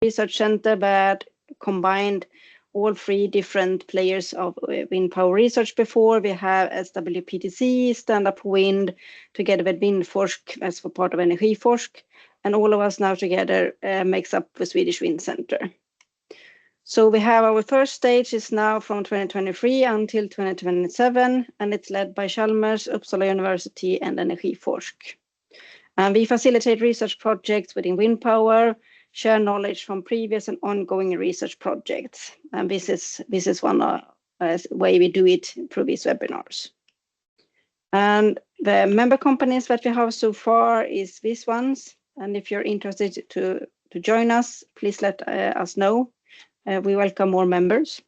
research center that combined all three different players of wind power research before. We have SWPTC, Stand Up Wind, together with Vindforsk as for part of Energiforsk, and all of us now together makes up the Swedish Wind Center. So we have our first stage is now from 2023 until 2027, and it's led by Chalmers, Uppsala University, and Energiforsk. And we facilitate research projects within wind power, share knowledge from previous and ongoing research projects. And this is one way we do it through these webinars. And the member companies that we have so far is these ones. And if you're interested to join us, please let us know. We welcome more members.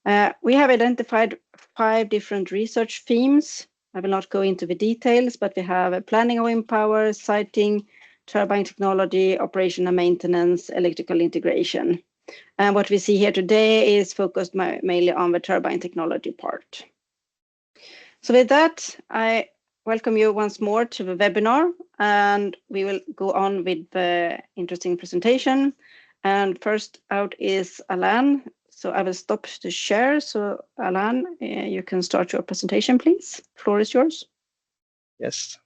We have identified 5 different research themes. I will not go into the details, but we have planning of wind power, siting, turbine technology, operation and maintenance, electrical integration. And what we see here today is focused mainly on the turbine technology part. So with that, I welcome you once more to the webinar, and we will go on with the interesting presentation. And first out is Alann. So I will stop the share. So Alann, you can start your presentation, please. The floor is yours. Yes.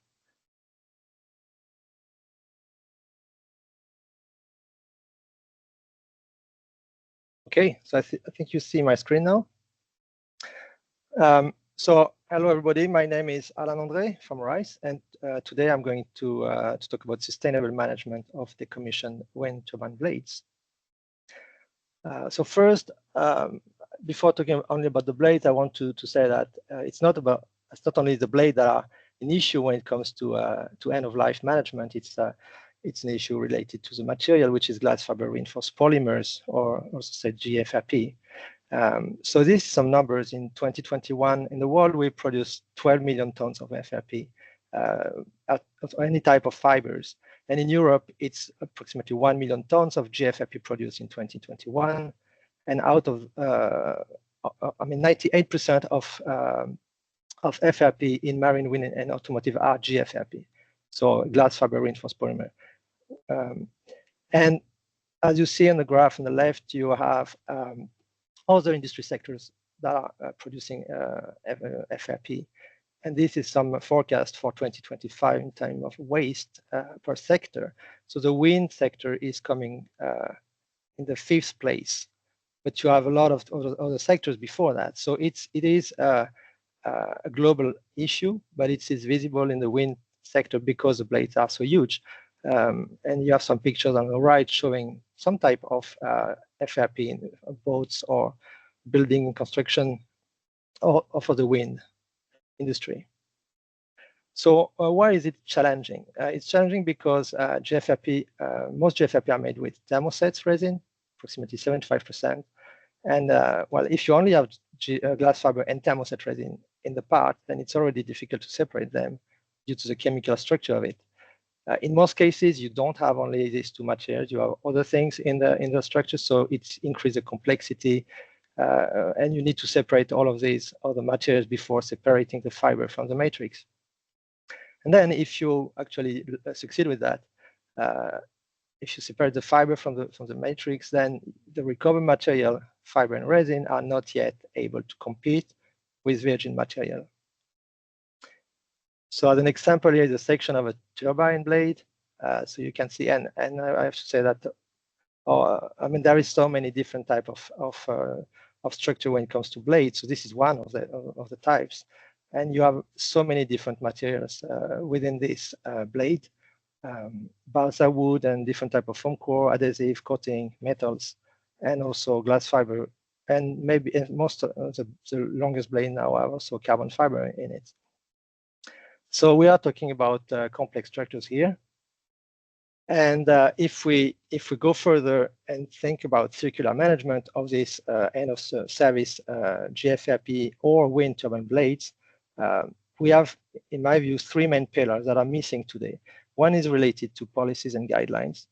Okay, so I think you see my screen now. So hello everybody, my name is Alann André from Rise, and today I'm going to talk about sustainable management of decommissioned wind turbine blades. So first, before talking only about the blades, I want to say that it's not only the blade that are an issue when it comes to end of life management. It's an issue related to the material, which is glass fiber reinforced polymers, or also said GFRP. So this is some numbers. In 2021, in the world, we produced 12 million tons of FRP of any type of fibers. And in Europe, it's approximately 1 million tons of GFRP produced in 2021. And out of, 98% of FRP in marine, wind, and automotive are GFRP, so glass fiber reinforced polymer. And as you see on the graph on the left, you have other industry sectors that are producing FRP. And this is some forecast for 2025 in terms of waste per sector. So the wind sector is coming in the 5th place, but you have a lot of other sectors before that. So it is a global issue, but it is visible in the wind sector because the blades are so huge. And you have some pictures on the right showing some type of FRP in boats or building and construction or for the wind industry. So why is it challenging? It's challenging because GFRP, most GFRP are made with thermoset resin, approximately 75%. And well, if you only have glass fiber and thermoset resin in the part, then it's already difficult to separate them due to the chemical structure of it. In most cases, you don't have only these 2 materials, you have other things in the structure, so it's increased the complexity, and you need to separate all of these other materials before separating the fiber from the matrix. And then if you actually succeed with that, if you separate the fiber from the matrix, then the recovered material, fiber and resin, are not yet able to compete with virgin material. So as an example, here is a section of a turbine blade. So you can see, and I have to say that, there is so many different type of structure when it comes to blades. So this is one of the types, and you have so many different materials within this blade, balsa wood and different type of foam core, adhesive, coating, metals, and also glass fiber, and maybe most of the longest blade now have also carbon fiber in it. So we are talking about complex structures here. And if we go further and think about circular management of this end of service GFRP or wind turbine blades, we have, in my view, 3 main pillars that are missing today. One is related to policies and guidelines.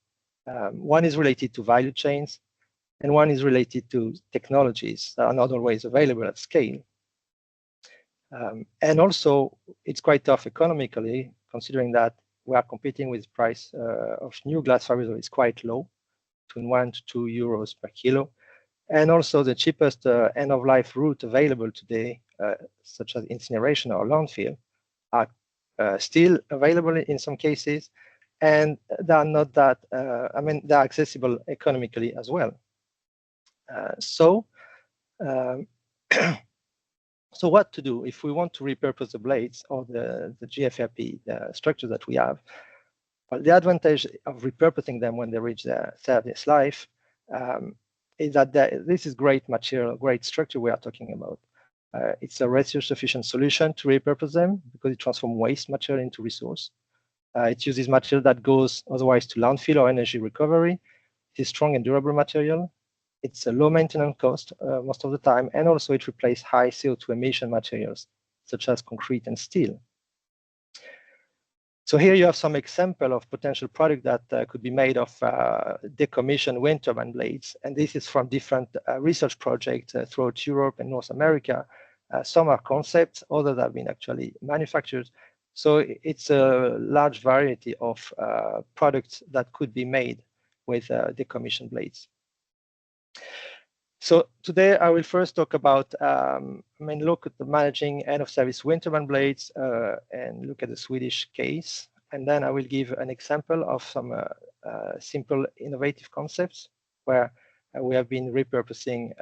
One is related to value chains, and one is related to technologies that are not always available at scale. And also, it's quite tough economically, considering that we are competing with price of new glass fibers that is quite low. between 1 to 2 euros per kilo. And also the cheapest end-of-life route available today, such as incineration or landfill, are still available in some cases, and they are not that, I mean, they're accessible economically as well. So what to do if we want to repurpose the blades or the GFRP structure that we have? Well, the advantage of repurposing them when they reach their service life is that this is great material, great structure we are talking about. It's a resource-efficient solution to repurpose them because it transforms waste material into resource. It uses material that goes otherwise to landfill or energy recovery. It is strong and durable material. It's a low maintenance cost most of the time, and also it replaces high CO2 emission materials such as concrete and steel. So here you have some example of potential product that could be made of decommissioned wind turbine blades, and this is from different research projects throughout Europe and North America. Some are concepts, others have been actually manufactured. So it's a large variety of products that could be made with decommissioned blades. So today I will first talk about, look at the managing end-of-service wind turbine blades and look at the Swedish case. And then I will give an example of some simple innovative concepts where we have been repurposing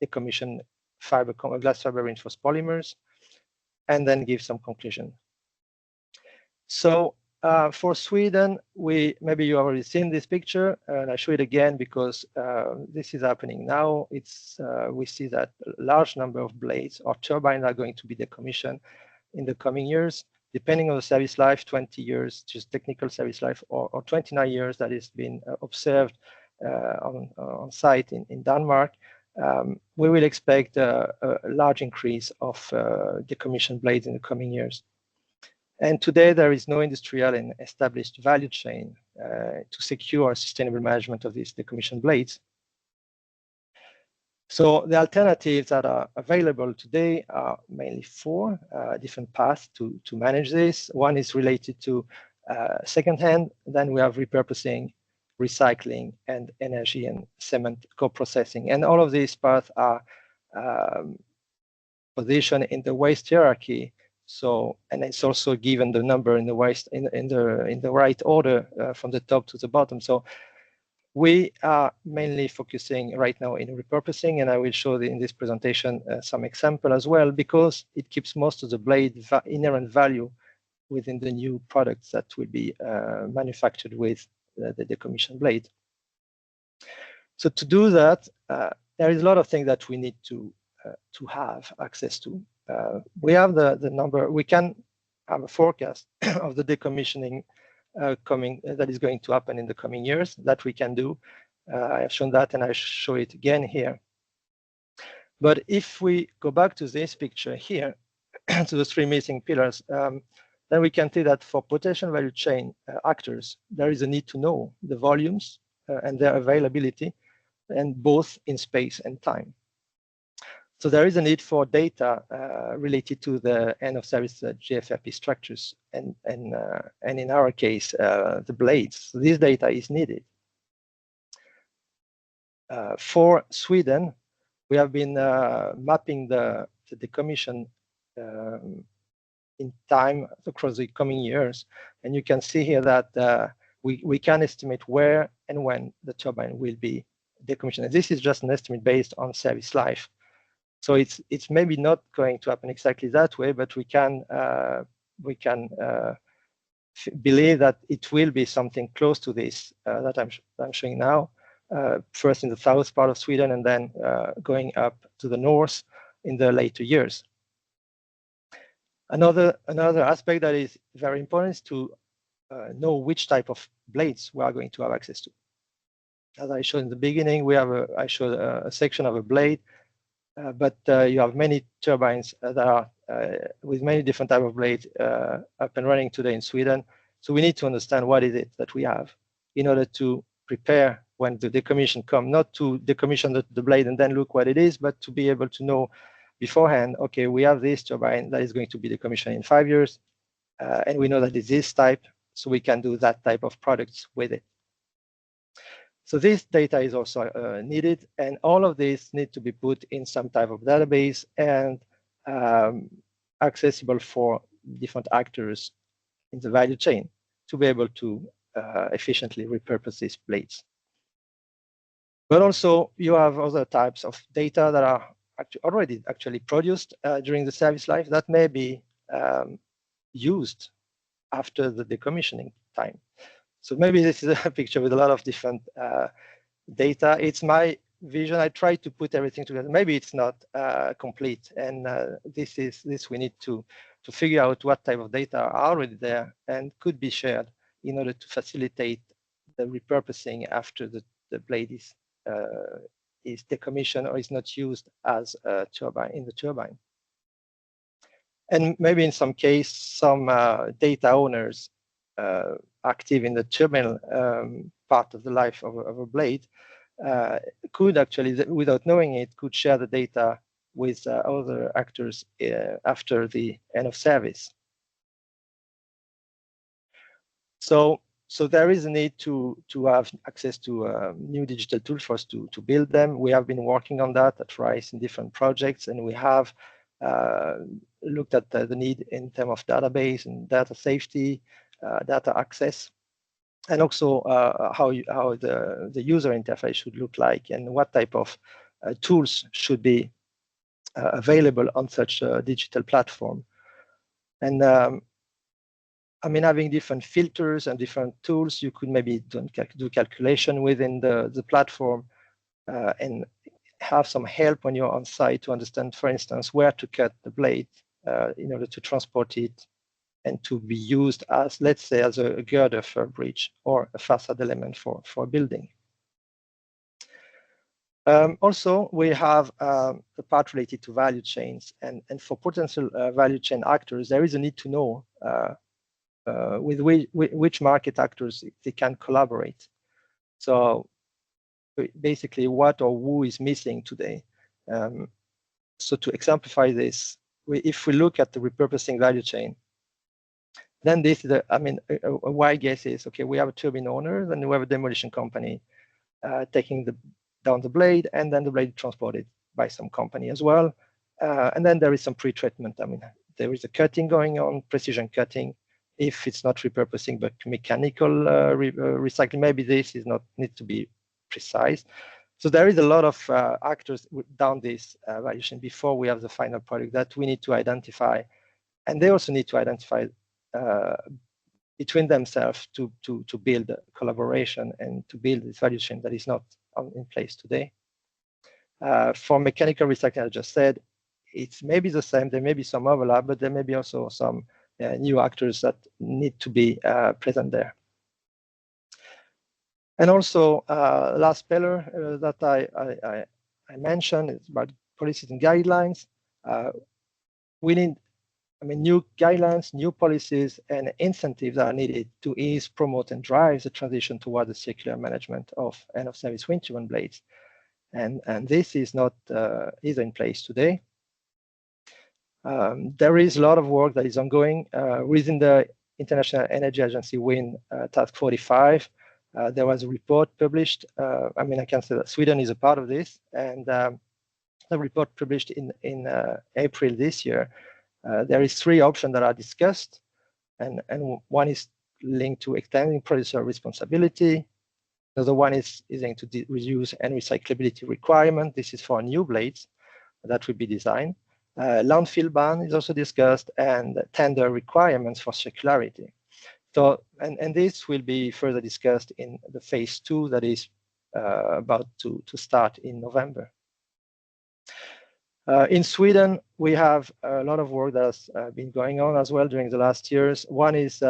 decommissioned glass fiber reinforced polymers, and then give some conclusion. So for Sweden, maybe you have already seen this picture, and I show it again because this is happening now. We see that a large number of blades or turbines are going to be decommissioned in the coming years, depending on the service life, 20 years, just technical service life, or 29 years that has been observed on site in Denmark. We will expect a large increase of decommissioned blades in the coming years. And today there is no industrial and established value chain to secure sustainable management of these decommissioned blades. So the alternatives that are available today are mainly four different paths to manage this. One is related to secondhand, then we have repurposing, recycling, and energy and cement co-processing. And all of these paths are positioned in the waste hierarchy. So, and it's also given the number in the waste in the right order from the top to the bottom. So we are mainly focusing right now in repurposing, and I will show in this presentation some example as well, because it keeps most of the blade inherent value within the new products that will be manufactured with the decommissioned blade. So to do that, there is a lot of things that we need to have access to. We have the number, we can have a forecast of the decommissioning that is going to happen in the coming years that we can do. I have shown that and I show it again here. But if we go back to this picture here, to the three missing pillars, then we can see that for potential value chain actors, there is a need to know the volumes and their availability, and both in space and time. So there is a need for data related to the end-of-service GFRP structures, and in our case, the blades. So this data is needed. For Sweden, we have been mapping the decommission in time across the coming years, and you can see here that we can estimate where and when the turbine will be decommissioned. And this is just an estimate based on service life. So it's maybe not going to happen exactly that way, but we can believe that it will be something close to this that I'm showing now. First in the south part of Sweden, and then going up to the north in the later years. Another aspect that is very important is to know which type of blades we are going to have access to. As I showed in the beginning, I showed a section of a blade. But you have many turbines that are with many different types of blades up and running today in Sweden. So we need to understand what is it that we have in order to prepare when the decommission comes, not to decommission the blade and then look what it is, but to be able to know beforehand, okay, we have this turbine that is going to be decommissioned in 5 years, and we know that it's this type, so we can do that type of products with it. So this data is also needed, and all of this need to be put in some type of database and accessible for different actors in the value chain to be able to efficiently repurpose these blades. But also you have other types of data that are already produced during the service life that may be used after the decommissioning time. So maybe this is a picture with a lot of different data. It's my vision. I try to put everything together. Maybe it's not complete, and this we need to figure out what type of data are already there and could be shared in order to facilitate the repurposing after the blade is decommissioned or is not used as a turbine in the turbine. And maybe in some case, some data owners active in the turbine part of the life of a blade could actually, without knowing it, could share the data with other actors after the end of service. So there is a need to have access to new digital tools for us to build them. We have been working on that at Rise in different projects, and we have looked at the need in terms of database and data safety, data access, and also how the user interface should look like and what type of tools should be available on such a digital platform. And I mean, having different filters and different tools, you could maybe do calculation within the platform and have some help when you're on site to understand, for instance, where to cut the blade in order to transport it and to be used as, let's say, as a girder for a bridge or a facade element for a building. Also, we have the part related to value chains, and for potential value chain actors, there is a need to know with which market actors they can collaborate. So basically, what or who is missing today. So to exemplify this, if we look at the repurposing value chain, then this is a wide guess is, okay, we have a turbine owner, then we have a demolition company taking down the blade, and then the blade transported by some company as well. And then there is some pre-treatment. I mean, there is a cutting going on, precision cutting. If it's not repurposing, but mechanical recycling, maybe this is not need to be precise. So there is a lot of actors down this value chain before we have the final product that we need to identify. And they also need to identify between themselves to build a collaboration and to build this value chain that is not in place today. For mechanical recycling, I just said, it's maybe the same. There may be some overlap, but there may be also some new actors that need to be present there. And also, last pillar that I mentioned is about policies and guidelines. We need, new guidelines, new policies, and incentives are needed to ease, promote, and drive the transition toward the circular management of end-of-service wind turbine blades. And this is not is in place today. There is a lot of work that is ongoing within the International Energy Agency Wind Task 45. There was a report published. I can say that Sweden is a part of this, and the report published in April this year. There is 3 options that are discussed, and one is linked to extending producer responsibility. Another one is linked to the reuse and recyclability requirement. This is for new blades that will be designed. Landfill ban is also discussed, and tender requirements for circularity. So, and this will be further discussed in the phase 2 that is about to start in November. In Sweden, we have a lot of work that has been going on as well during the last years. One is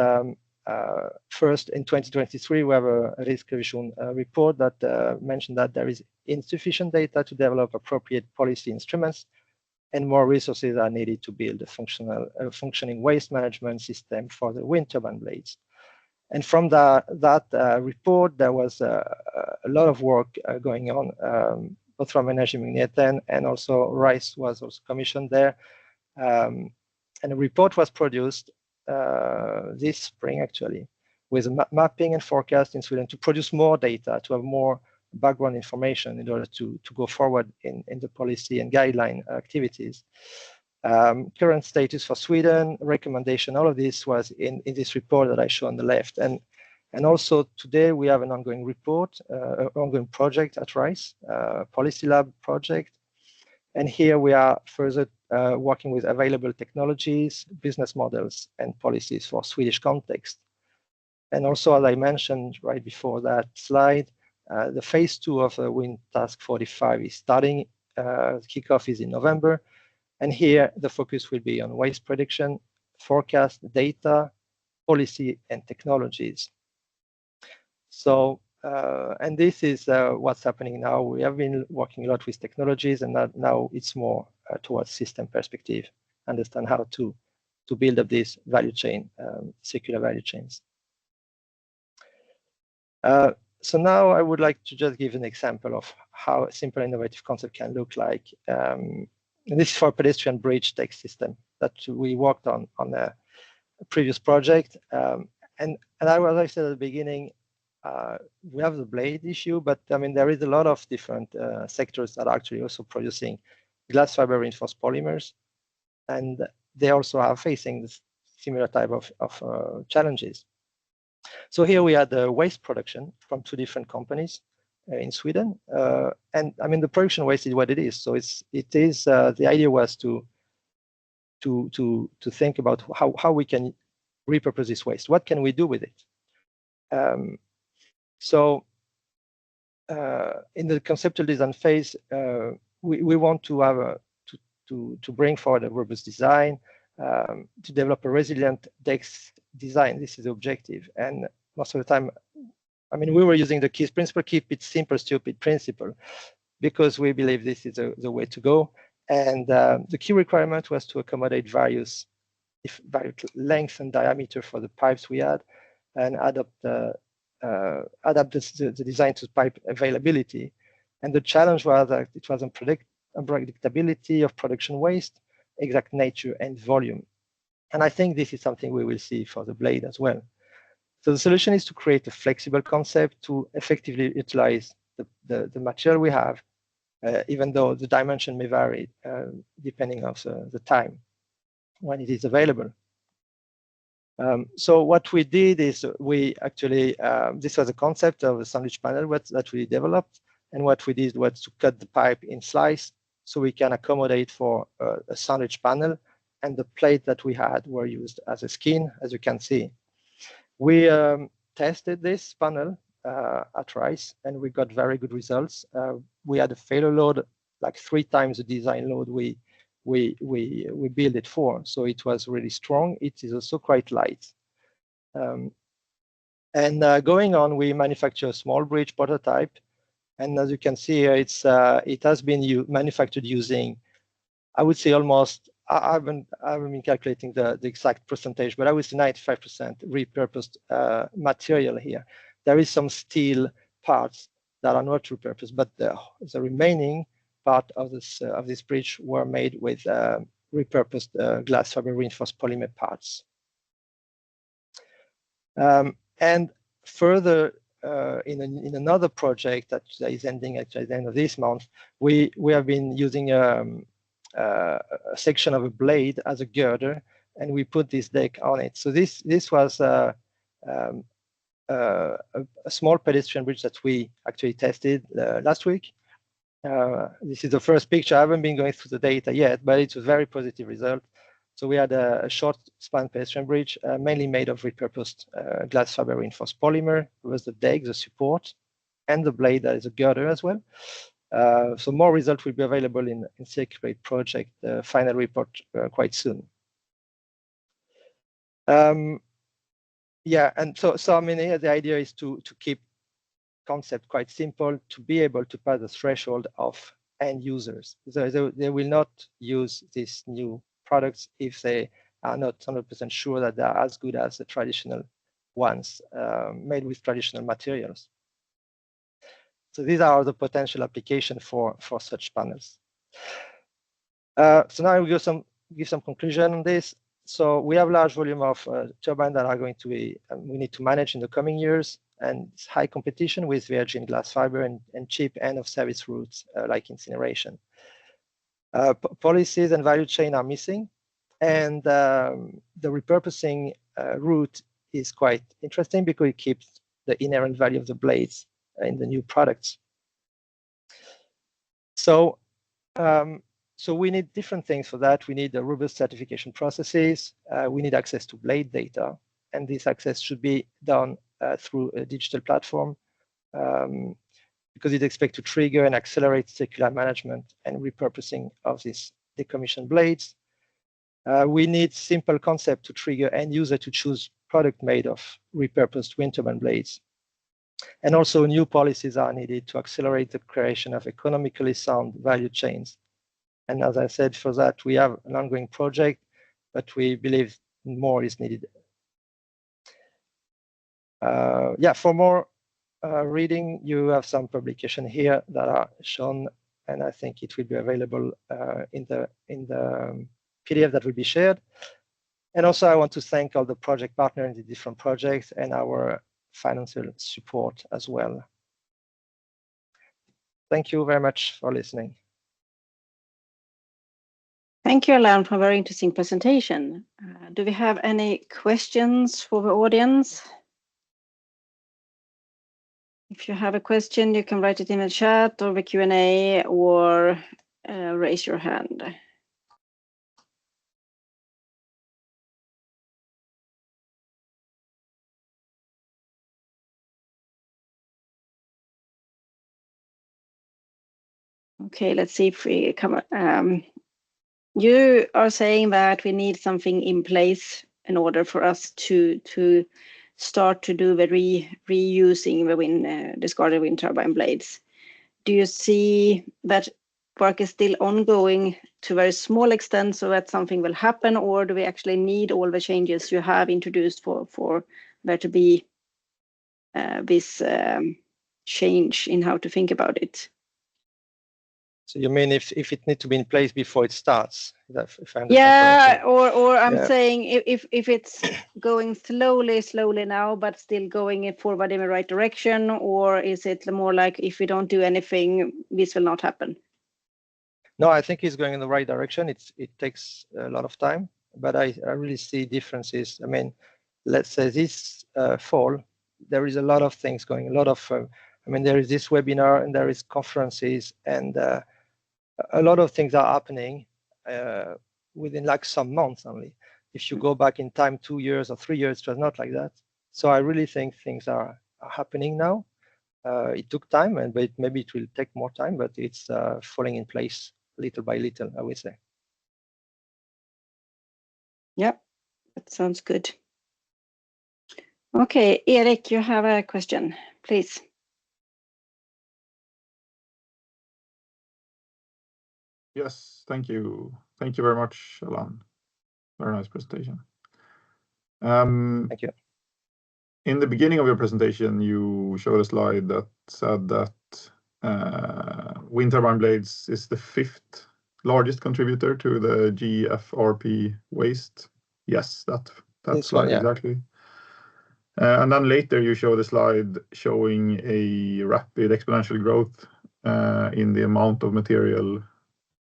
first in 2023, we have a risk revision report that mentioned that there is insufficient data to develop appropriate policy instruments, and more resources are needed to build a functioning waste management system for the wind turbine blades. And from that report, there was a lot of work going on, both from Energimyndigheten and also Rise was also commissioned there. And a report was produced this spring, actually, with mapping and forecast in Sweden to produce more data, to have more background information in order to go forward in the policy and guideline activities. Current status for Sweden, recommendation, all of this was in this report that I show on the left. And also today we have an ongoing report, ongoing project at Rise, Policy Lab project. And here we are further working with available technologies, business models, and policies for Swedish context. And also, as I mentioned right before that slide, the phase 2 of the Wind Task 45 is starting. Kickoff is in November. And here the focus will be on waste prediction, forecast, data, policy, and technologies. So, and this is what's happening now. We have been working a lot with technologies, and now it's more towards system perspective, understand how to build up this value chain, circular value chains. So now I would like to just give an example of how a simple innovative concept can look like. And this is for a pedestrian bridge deck system that we worked on a previous project. And as I said at the beginning, we have the blade issue, but I mean, there is a lot of different sectors that are actually also producing glass fiber reinforced polymers, and they also are facing this similar type of challenges. So here we had the waste production from 2 different companies in Sweden, and I mean the production waste is what it is. So it is the idea was to think about how we can repurpose this waste. What can we do with it? So in the conceptual design phase, we want to have to bring forward a robust design, to develop a resilient DEX design. This is the objective. And most of the time, I mean, we were using the KISS principle, keep it simple, stupid principle, because we believe this is the way to go. And the key requirement was to accommodate various lengths and diameter for the pipes we had, and adapt the design to pipe availability. And the challenge was that it was unpredictability of production waste, exact nature, and volume. And I think this is something we will see for the blade as well. So the solution is to create a flexible concept to effectively utilize the material we have, even though the dimension may vary depending on the time when it is available. So what we did is we actually, this was a concept of a sandwich panel that we developed. And what we did was to cut the pipe in slice so we can accommodate for a sandwich panel. And the plate that we had were used as a skin, as you can see. We tested this panel at Rise, and we got very good results. We had a failure load like 3 times the design load we built it for, so it was really strong. It is also quite light. And going on, we manufacture a small bridge prototype, and as you can see here, it has been manufactured using, I would say, almost. I haven't been calculating the exact percentage, but I would say 95% repurposed material here. There is some steel parts that are not repurposed, but the remaining part of this bridge were made with repurposed glass fiber reinforced polymer parts. And further, in another project that is ending actually at the end of this month, we have been using a section of a blade as a girder, and we put this deck on it. So this was a small pedestrian bridge that we actually tested last week. This is the first picture. I haven't been going through the data yet, but it's a very positive result. So we had a short span pedestrian bridge, mainly made of repurposed glass fiber reinforced polymer. It was the deck, the support, and the blade that is a girder as well. So more results will be available in Circulate project final report quite soon. Yeah, and so I mean, here the idea is to keep concept quite simple, to be able to pass the threshold of end users. So they will not use these new products if they are not 100% sure that they are as good as the traditional ones made with traditional materials. So these are the potential applications for such panels. So now we'll give some conclusion on this. So we have large volume of turbines that are going to be we need to manage in the coming years. and it's high competition with virgin glass fiber and cheap end-of-service routes like incineration. Policies and value chain are missing, and the repurposing route is quite interesting because it keeps the inherent value of the blades in the new products. So, so we need different things for that. We need the robust certification processes. We need access to blade data, and this access should be done through a digital platform because it expects to trigger and accelerate circular management and repurposing of these decommissioned blades. We need simple concept to trigger end user to choose product made of repurposed wind turbine blades. And also new policies are needed to accelerate the creation of economically sound value chains. And as I said, for that, we have an ongoing project, but we believe more is needed. Yeah, for more reading, you have some publication here that are shown, and I think it will be available in the PDF that will be shared. And also, I want to thank all the project partners in the different projects and our financial support as well. Thank you very much for listening. Thank you, Alann, for a very interesting presentation. Do we have any questions for the audience? If you have a question, you can write it in the chat or the Q&A or raise your hand. Okay, let's see if we come. You are saying that we need something in place in order for us to start to do the reusing the discarded wind turbine blades. Do you see that work is still ongoing to a very small extent so that something will happen, or do we actually need all the changes you have introduced for there to be this change in how to think about it? So you mean if it needs to be in place before it starts? If I understand yeah, correctly. or I'm saying if it's going slowly now, but still going forward in the right direction, or is it more like if we don't do anything, this will not happen? No, I think it's going in the right direction. It takes a lot of time, but I really see differences. I mean, let's say this fall, there is a lot of things going, a lot of, I mean, there is this webinar and there is conferences and a lot of things are happening within like some months only. If you go back in time 2 years or 3 years, it was not like that. So I really think things are happening now. It took time, and but maybe it will take more time, but it's falling in place little by little, I would say. Yeah, that sounds good. Okay, Erik, you have a question, please. Yes, thank you. Thank you very much, Alann. Very nice presentation. Thank you. In the beginning of your presentation, you showed a slide that said that wind turbine blades is the 5th largest contributor to the GFRP waste. Yes, that's right, yeah. Exactly. And then later you showed a slide showing a rapid exponential growth in the amount of material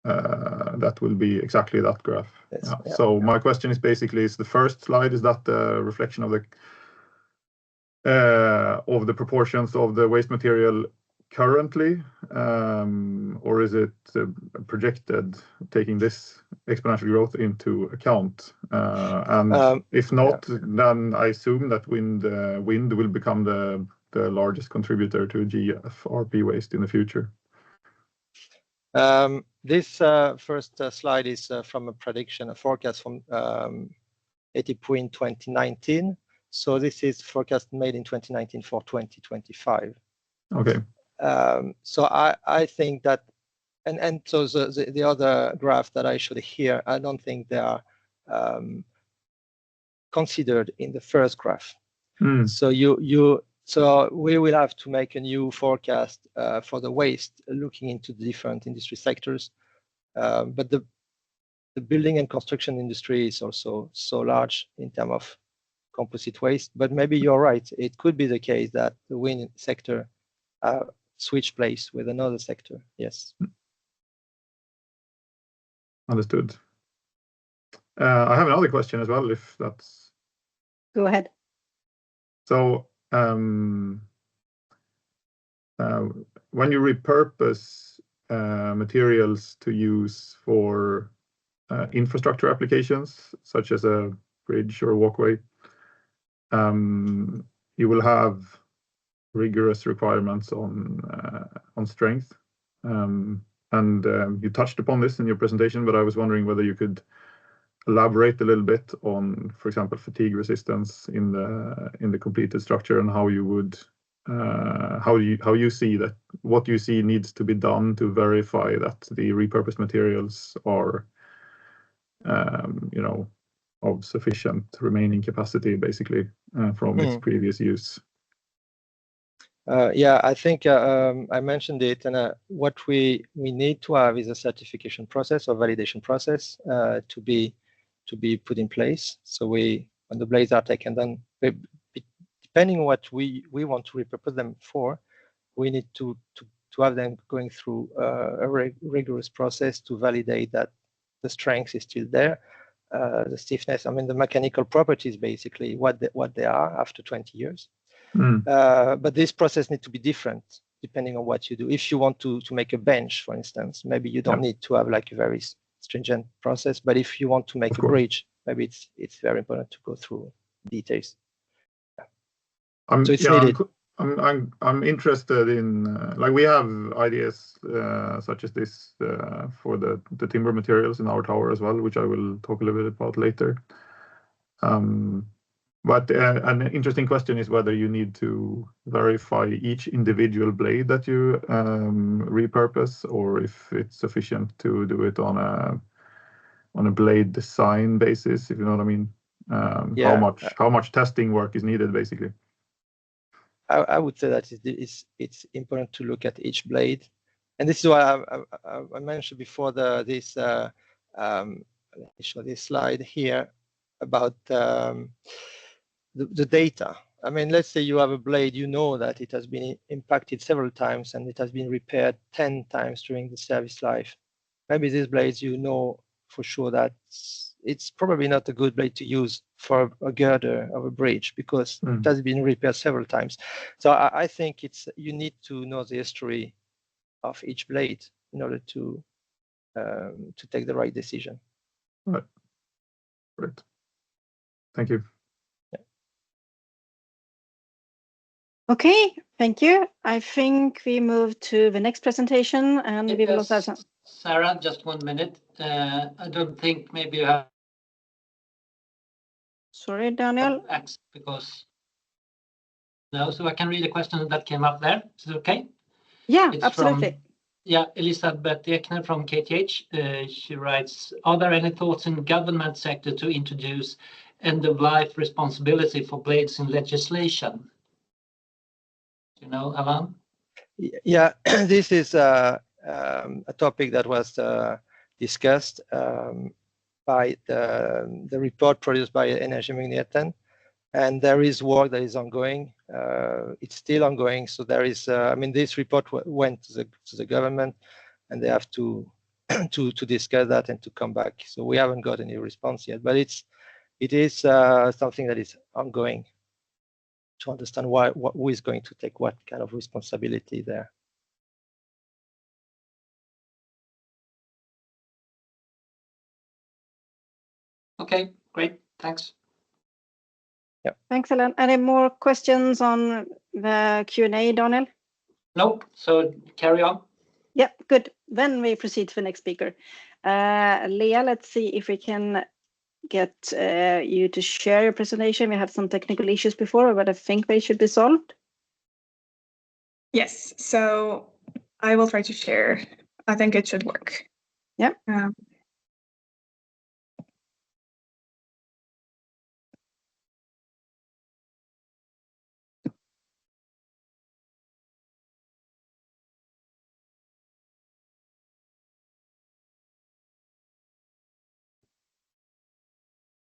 that will be exactly that graph. Yes, yeah. Yeah. So my question is basically, is the first slide, is that the reflection of the proportions of the waste material currently, or is it projected taking this exponential growth into account? And if not, then I assume that wind will become the largest contributor to GFRP waste in the future. This first slide is from a prediction, a forecast from ATP in 2019. So this is forecast made in 2019 for 2025. Okay. So I think that, and so the other graph that I showed here, I don't think they are considered in the first graph. So we will have to make a new forecast for the waste, looking into the different industry sectors. But the building and construction industry is also so large in terms of composite waste. But maybe you're right. It could be the case that the wind sector switch place with another sector. Yes. Understood. I have another question as well, if that's... Go ahead. So when you repurpose materials to use for infrastructure applications, such as a bridge or a walkway, you will have rigorous requirements on strength. And you touched upon this in your presentation, but I was wondering whether you could elaborate a little bit on, for example, fatigue resistance in the completed structure, and how you would how you see that, what you see needs to be done to verify that the repurposed materials are of sufficient remaining capacity, basically, from its previous use. Yeah, I think I mentioned it, and what we need to have is a certification process or validation process to be put in place. So when the blades are taken, then depending on what we want to repurpose them for, we need to have them going through a rigorous process to validate that the strength is still there, the stiffness. I mean, the mechanical properties, basically what they are after 20 years. But this process needs to be different depending on what you do. If you want to make a bench, for instance, maybe you don't need to have like a very stringent process. But if you want to make a bridge, maybe it's very important to go through details. So it's needed. I'm interested in like, we have ideas such as this for the timber materials in our tower as well, which I will talk a little bit about later. But an interesting question is whether you need to verify each individual blade that you repurpose, or if it's sufficient to do it on a blade design basis, if you know what I mean. How much testing work is needed, basically. I would say that it's important to look at each blade, and this is why I mentioned before let me show this slide here about the data. I mean, let's say you have a blade, you know that it has been impacted several times and it has been repaired 10 times during the service life. Maybe these blades, you know for sure that it's probably not a good blade to use for a girder of a bridge, because it has been repaired several times. So I think you need to know the history of each blade in order to take the right decision. Right. Thank you. Okay, thank you. I think we move to the next presentation, and we will also have some... Sarah, just 1 minute. I don't think maybe you have... Sorry, Daniel. Because... No, so I can read the question that came up there. Is it okay? Yeah, it's absolutely. Elisabeth Ekner from KTH. She writes, are there any thoughts in government sector to introduce end-of-life responsibility for blades in legislation? You know, Alann? Yeah, this is a topic that was discussed by the report produced by Energiemyndigheten, and there is work that is ongoing. It's still ongoing. So there is, I mean, this report went to the government, and they have to discuss that and to come back. So we haven't got any response yet, but it is something that is ongoing, to understand who is going to take what kind of responsibility there. Okay, great. Thanks. Yeah. Thanks, Alann. Any more questions on the Q&A, Daniel? Nope. So carry on. Yeah, good. Then we proceed to the next speaker. Léa, let's see if we can get you to share your presentation. We had some technical issues before, but I think they should be solved. Yes, so I will try to share. I think it should work. Yeah.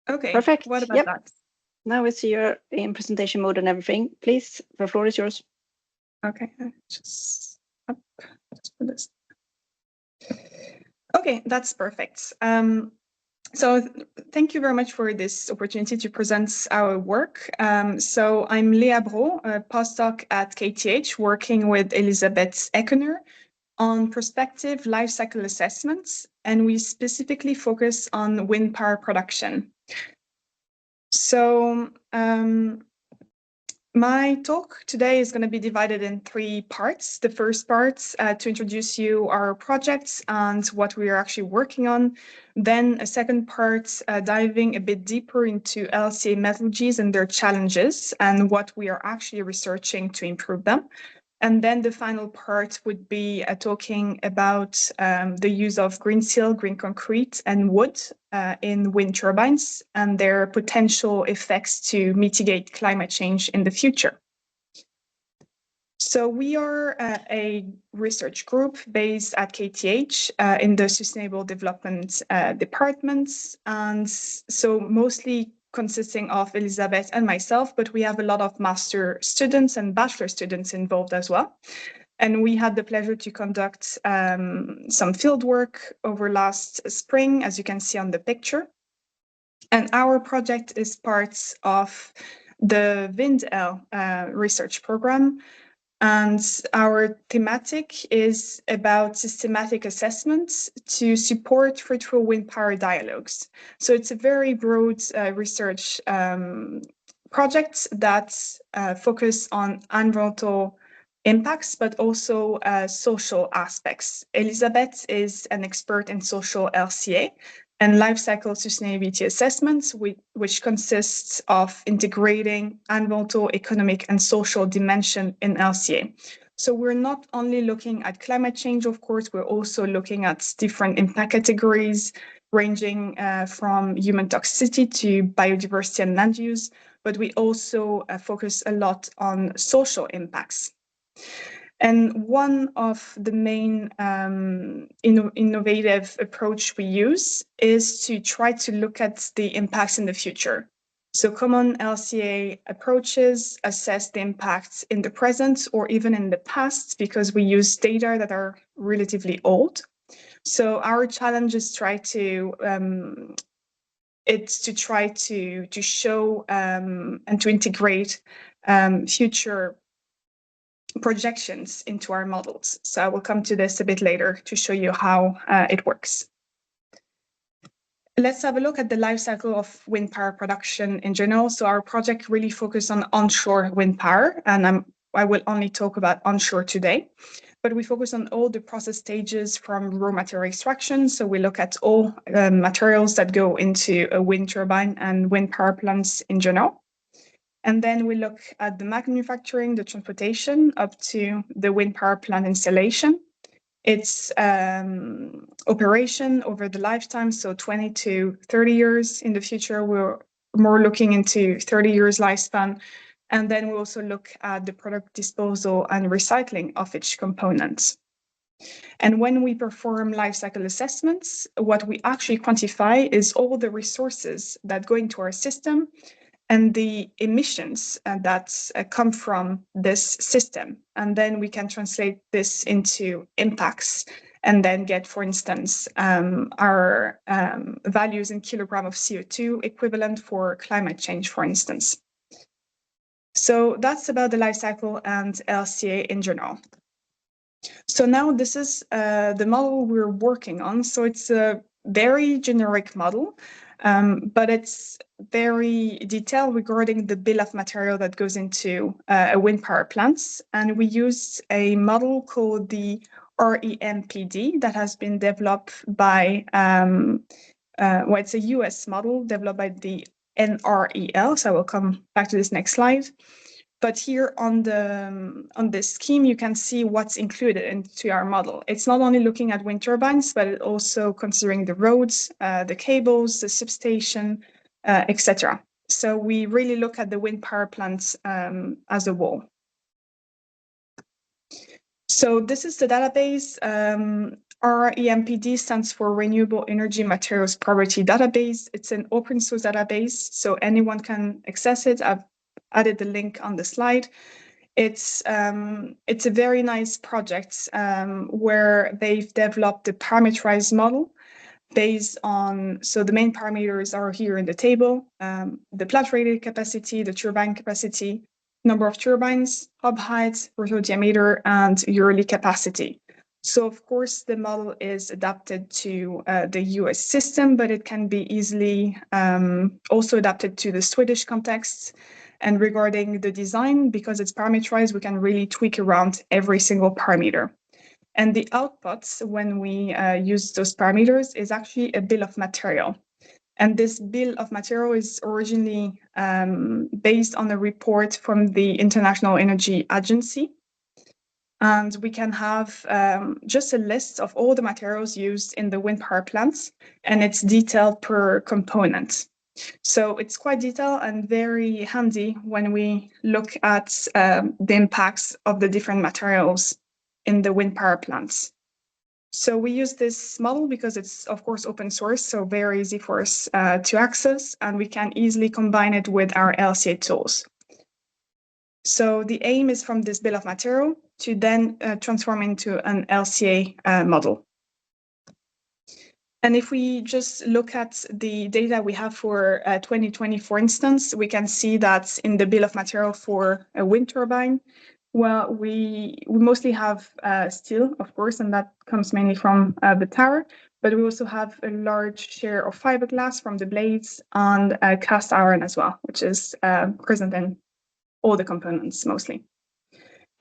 Okay. Perfect. What about that? Now we see you're in presentation mode and everything. Please, the floor is yours. Okay, just put this. Okay, that's perfect. So thank you very much for this opportunity to present our work. So I'm Léa Braud, a postdoc at KTH, working with Elisabeth Eckener on prospective life cycle assessments, and we specifically focus on wind power production. So my talk today is going to be divided in 3 parts. The first part to introduce you our projects and what we are actually working on. Then a second part diving a bit deeper into LCA methodologies and their challenges and what we are actually researching to improve them. And then the final part would be talking about the use of green steel, green concrete, and wood in wind turbines and their potential effects to mitigate climate change in the future. So we are a research group based at KTH in the Sustainable Development departments, and so mostly consisting of Elisabeth and myself, but we have a lot of master students and bachelor students involved as well. And we had the pleasure to conduct some field work over last spring, as you can see on the picture. And our project is part of the WindL research program. And our thematic is about systematic assessments to support fruitful wind power dialogues. So it's a very broad research project that focus on environmental impacts, but also social aspects. Elisabeth is an expert in social LCA and life cycle sustainability assessments, which consists of integrating environmental, economic, and social dimension in LCA. So we're not only looking at climate change, of course, we're also looking at different impact categories, ranging from human toxicity to biodiversity and land use, but we also focus a lot on social impacts. And one of the main innovative approach we use is to try to look at the impacts in the future. So common LCA approaches assess the impacts in the present or even in the past because we use data that are relatively old. So our challenge is try to show and to integrate future projections into our models. So I will come to this a bit later to show you how it works. Let's have a look at the life cycle of wind power production in general. So our project really focuses on onshore wind power, and I will only talk about onshore today. But we focus on all the process stages from raw material extraction. So we look at all materials that go into a wind turbine and wind power plants in general. And then we look at the manufacturing, the transportation, up to the wind power plant installation. Its operation over the lifetime, so 20 to 30 years. In the future, we're more looking into 30 years lifespan. And then we also look at the product disposal and recycling of each component. And when we perform life cycle assessments, what we actually quantify is all the resources that go into our system and the emissions that come from this system. And then we can translate this into impacts and then get, for instance, our values in kilogram of CO2 equivalent for climate change, for instance. So that's about the life cycle and LCA in general. So now this is the model we're working on. So it's a very generic model, but it's very detailed regarding the bill of material that goes into a wind power plant. And we used a model called the REMPD that has been developed by, it's a US model developed by the NREL. So I will come back to this next slide. But here on this scheme, you can see what's included into our model. It's not only looking at wind turbines, but it also considering the roads, the cables, the substation, etc. So we really look at the wind power plants as a whole. So this is the database. Our EMPD stands for Renewable Energy Materials Property Database. It's an open source database, so anyone can access it. I've added the link on the slide. It's a very nice project where they've developed the parameterized model based on, so the main parameters are here in the table, the plant rated capacity, the turbine capacity, number of turbines, hub height, rotor diameter, and yearly capacity. So of course, the model is adapted to the US system, but it can be easily also adapted to the Swedish context. And regarding the design, because it's parameterized, we can really tweak around every single parameter. And the outputs, when we use those parameters, is actually a bill of material. And this bill of material is originally based on a report from the International Energy Agency. And we can have just a list of all the materials used in the wind power plants, and it's detailed per component. So it's quite detailed and very handy when we look at the impacts of the different materials in the wind power plants. So we use this model because it's, of course, open source, so very easy for us to access, and we can easily combine it with our LCA tools. So the aim is from this bill of material to then transform into an LCA model. And if we just look at the data we have for 2020, for instance, we can see that in the bill of material for a wind turbine, well, we mostly have steel, of course, and that comes mainly from the tower, but we also have a large share of fiberglass from the blades and cast iron as well, which is present in all the components mostly.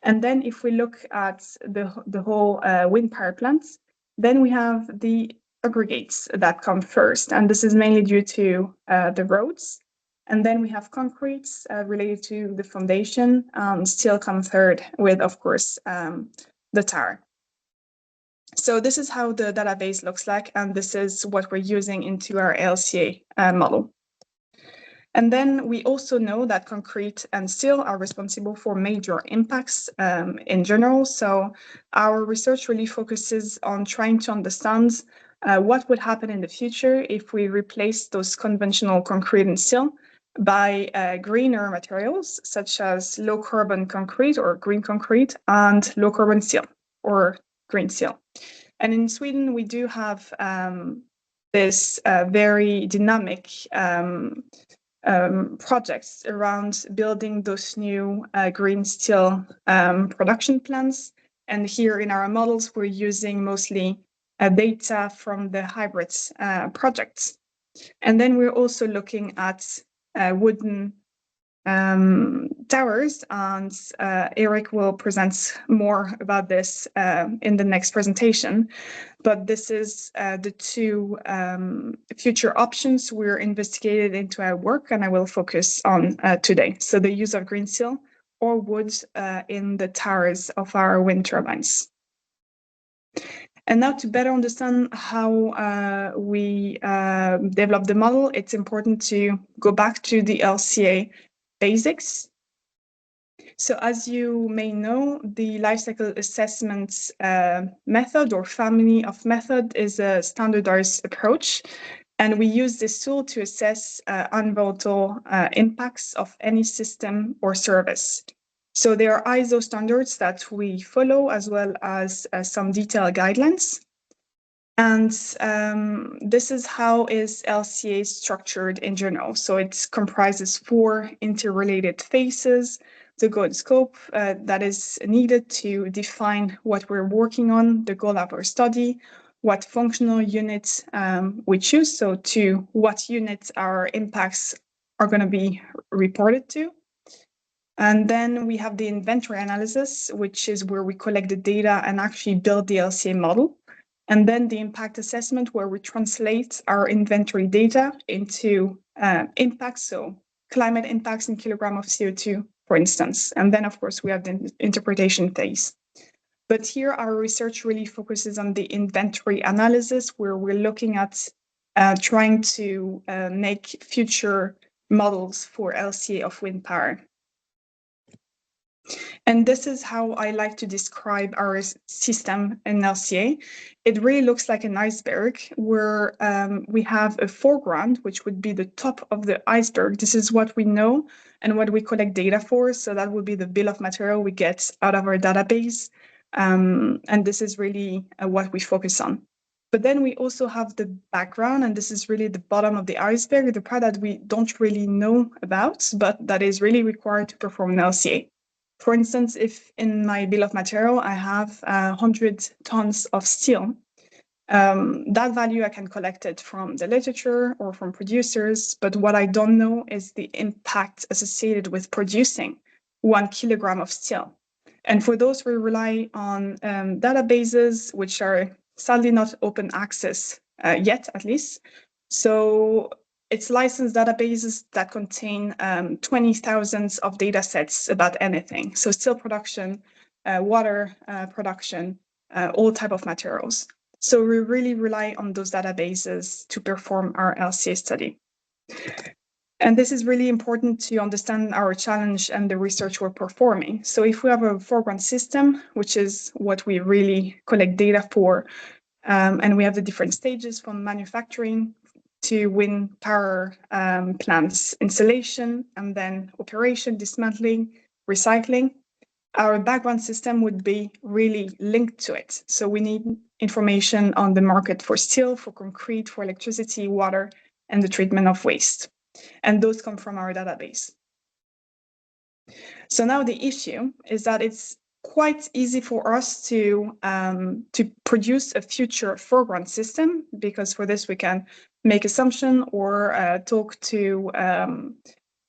And then if we look at the whole wind power plants, then we have the aggregates that come first, and this is mainly due to the roads. And then we have concretes related to the foundation, steel come third with, of course, the tower. So this is how the database looks like, and this is what we're using into our LCA model. And then we also know that concrete and steel are responsible for major impacts in general. So our research really focuses on trying to understand what would happen in the future if we replace those conventional concrete and steel by greener materials, such as low carbon concrete or green concrete and low carbon steel or green steel. And in Sweden, we do have this very dynamic projects around building those new green steel production plants. And here in our models, we're using mostly data from the hybrids projects. And then we're also looking at wooden towers, and Erik will present more about this in the next presentation. But this is the two future options we're investigated into our work, and I will focus on today. So the use of green steel or wood in the towers of our wind turbines. And now to better understand how we develop the model, it's important to go back to the LCA basics. So as you may know, the lifecycle assessment method or family of method is a standardized approach. And we use this tool to assess environmental impacts of any system or service. So there are ISO standards that we follow, as well as some detailed guidelines. And this is how is LCA structured in general. So it comprises 4 interrelated phases: the goal and scope that is needed to define what we're working on, the goal of our study, what functional units we choose, so to what units our impacts are going to be reported to. And then we have the inventory analysis, which is where we collect the data and actually build the LCA model. And then the impact assessment, where we translate our inventory data into impacts, so climate impacts in kilogram of CO2, for instance. And then, of course, we have the interpretation phase. But here, our research really focuses on the inventory analysis, where we're looking at trying to make future models for LCA of wind power. And this is how I like to describe our system in LCA. It really looks like an iceberg where we have a foreground, which would be the top of the iceberg. This is what we know and what we collect data for. So that would be the bill of material we get out of our database. And this is really what we focus on. But then we also have the background, and this is really the bottom of the iceberg, the part that we don't really know about, but that is really required to perform an LCA. For instance, if in my bill of material, I have 100 tons of steel, that value I can collect it from the literature or from producers, but what I don't know is the impact associated with producing 1 kilogram of steel. And for those, we rely on databases, which are sadly not open access yet, at least. So it's licensed databases that contain 20,000 of data sets about anything. So steel production, water production, all type of materials. So we really rely on those databases to perform our LCA study. And this is really important to understand our challenge and the research we're performing. So if we have a foreground system, which is what we really collect data for, and we have the different stages from manufacturing to wind power plants installation, and then operation, dismantling, recycling, our background system would be really linked to it. So we need information on the market for steel, for concrete, for electricity, water, and the treatment of waste. And those come from our database. So now the issue is that it's quite easy for us to produce a future foreground system, because for this we can make assumption or talk to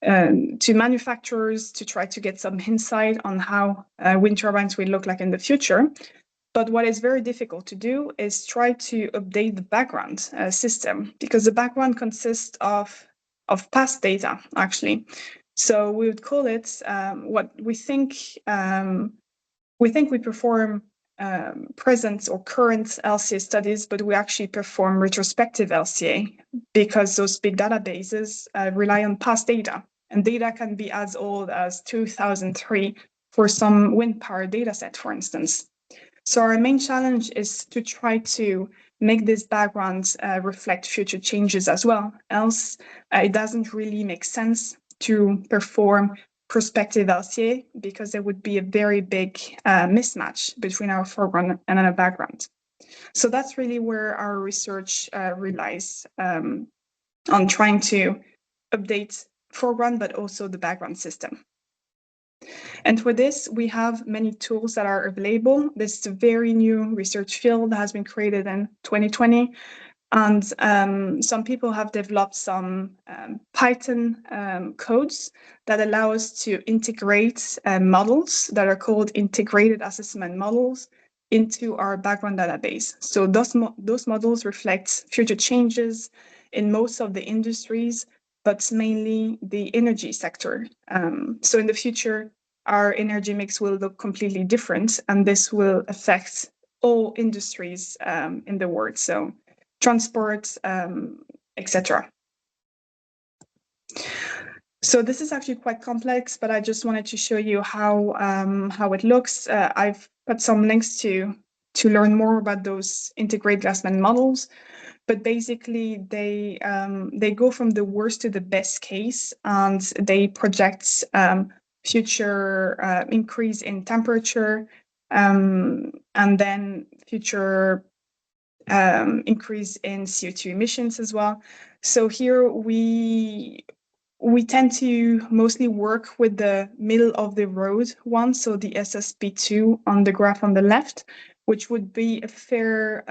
manufacturers to try to get some insight on how wind turbines will look like in the future. But what is very difficult to do is try to update the background system, because the background consists of past data, actually. So we would call it what we think we perform present or current LCA studies, but we actually perform retrospective LCA, because those big databases rely on past data, and data can be as old as 2003 for some wind power data set, for instance. So our main challenge is to try to make this background reflect future changes as well. Else, it doesn't really make sense to perform prospective LCA, because there would be a very big mismatch between our foreground and our background. So that's really where our research relies on trying to update foreground, but also the background system. And for this, we have many tools that are available. This is a very new research field that has been created in 2020. And some people have developed some Python codes that allow us to integrate models that are called integrated assessment models into our background database. So those models reflect future changes in most of the industries, but mainly the energy sector. So in the future, our energy mix will look completely different, and this will affect all industries in the world. So transport, etc. So this is actually quite complex, but I just wanted to show you how it looks. I've put some links to learn more about those integrated assessment models. But basically, they go from the worst to the best case, and they project future increase in temperature, and then future increase in CO2 emissions as well. So here we tend to mostly work with the middle of the road one, so the SSP2 on the graph on the left, which would be a fair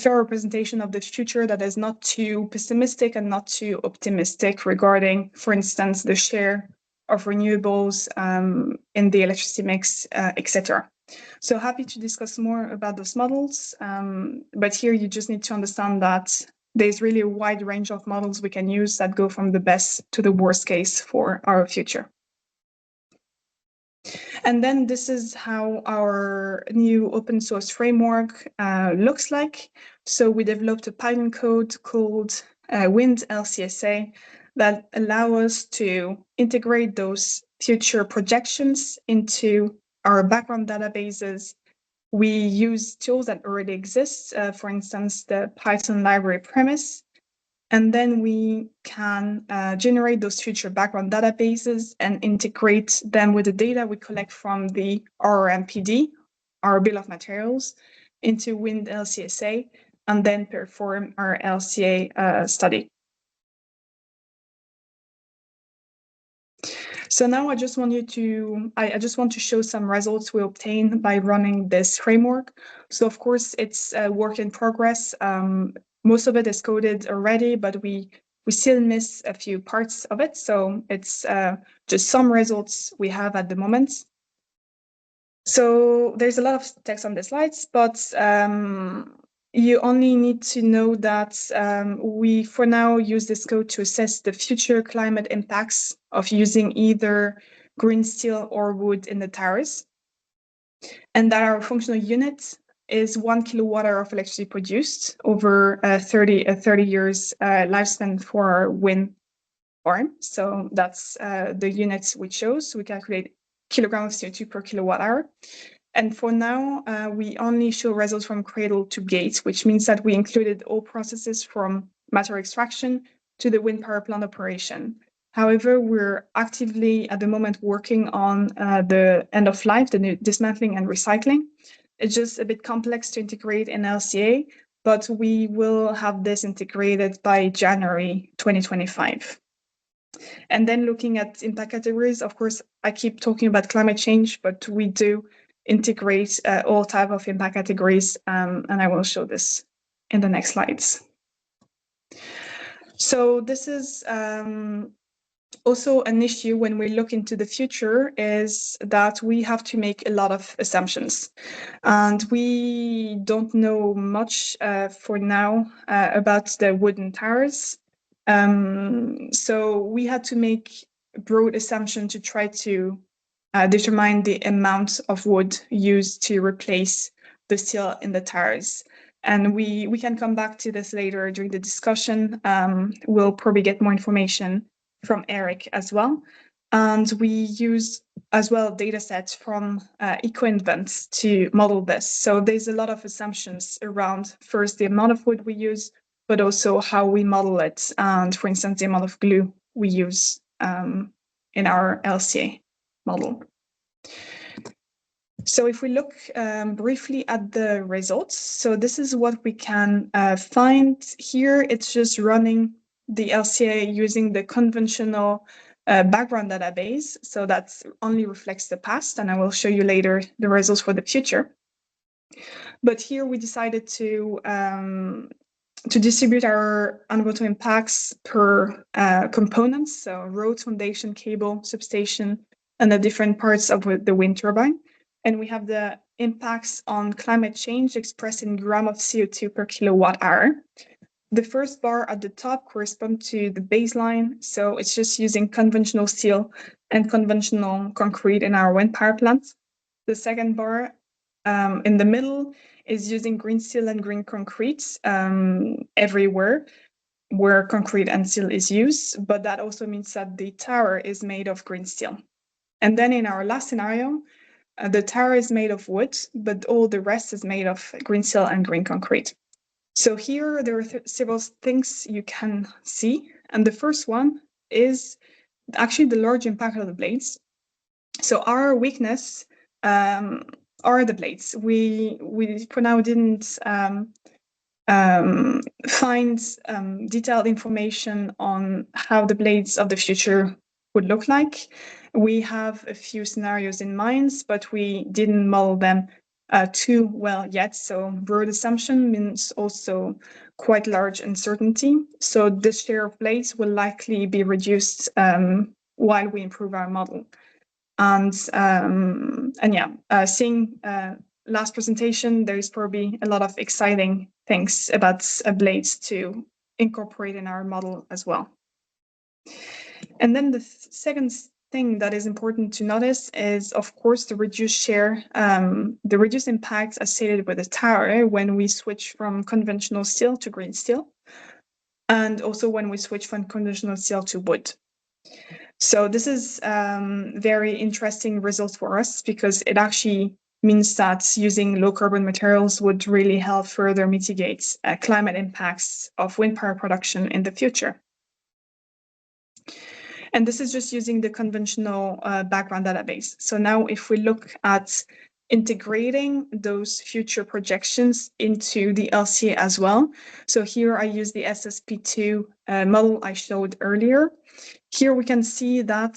representation of the future that is not too pessimistic and not too optimistic regarding, for instance, the share of renewables in the electricity mix, etc. So happy to discuss more about those models, but here you just need to understand that there's really a wide range of models we can use that go from the best to the worst case for our future. And then this is how our new open source framework looks like. So we developed a Python code called Wind LCSA that allow us to integrate those future projections into our background databases, we use tools that already exist, for instance, the Python library premise, and then we can generate those future background databases and integrate them with the data we collect from the RMPD, our bill of materials, into Wind LCSA, and then perform our LCA study. So now I just want to show some results we obtained by running this framework. So of course it's a work in progress. Most of it is coded already, but we still miss a few parts of it. So it's just some results we have at the moment. So there's a lot of text on the slides, but you only need to know that we, for now, use this code to assess the future climate impacts of using either green steel or wood in the towers. And that our functional unit is 1 kilowatt-hour of electricity produced over a 30 years lifespan for our wind farm. So that's the units we chose. We calculate kilogram of CO2 per kilowatt-hour. And for now, we only show results from cradle to gate, which means that we included all processes from matter extraction to the wind power plant operation. However, we're actively at the moment working on the end of life, the dismantling and recycling. It's just a bit complex to integrate in LCA, but we will have this integrated by January 2025. And then looking at impact categories, of course, I keep talking about climate change, but we do integrate all type of impact categories, and I will show this in the next slides. So this is also an issue when we look into the future, is that we have to make a lot of assumptions, and we don't know much for now about the wooden towers. So we had to make a broad assumption to try to determine the amount of wood used to replace the steel in the towers. And we can come back to this later during the discussion. We'll probably get more information from Erik as well. And we use as well data sets from EcoInvent to model this. So there's a lot of assumptions around, first, the amount of wood we use, but also how we model it. And for instance, the amount of glue we use in our LCA model. So if we look briefly at the results, so this is what we can find here. It's just running the LCA using the conventional background database. So that only reflects the past, and I will show you later the results for the future. But here we decided to distribute our environmental impacts per components, so road, foundation, cable, substation, and the different parts of the wind turbine. And we have the impacts on climate change expressed in gram of CO2 per kilowatt hour. The first bar at the top corresponds to the baseline. So it's just using conventional steel and conventional concrete in our wind power plants. The second bar in the middle is using green steel and green concrete everywhere where concrete and steel is used. But that also means that the tower is made of green steel. And then in our last scenario, the tower is made of wood, but all the rest is made of green steel and green concrete. So here there are several things you can see. And the first one is actually the large impact of the blades. So our weakness are the blades. We for now didn't find detailed information on how the blades of the future would look like. We have a few scenarios in mind, but we didn't model them too well yet. So broad assumption means also quite large uncertainty. So the share of blades will likely be reduced while we improve our model. And yeah, seeing last presentation, there is probably a lot of exciting things about blades to incorporate in our model as well. And then the second thing that is important to notice is, of course, the reduced share, the reduced impact associated with the tower when we switch from conventional steel to green steel, and also when we switch from conventional steel to wood. So this is very interesting result for us, because it actually means that using low carbon materials would really help further mitigate climate impacts of wind power production in the future. And this is just using the conventional background database. So now if we look at integrating those future projections into the LCA as well. So here I use the SSP2 model I showed earlier. Here we can see that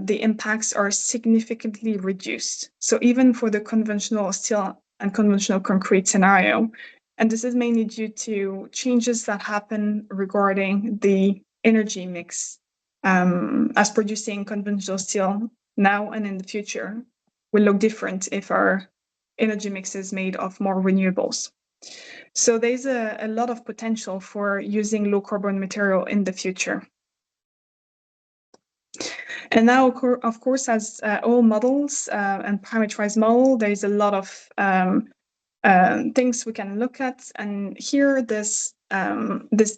the impacts are significantly reduced. So even for the conventional steel and conventional concrete scenario, and this is mainly due to changes that happen regarding the energy mix, as producing conventional steel now and in the future will look different if our energy mix is made of more renewables. So there's a lot of potential for using low carbon material in the future. And now, of course, as all models and parameterized model, there's a lot of things we can look at. And here, this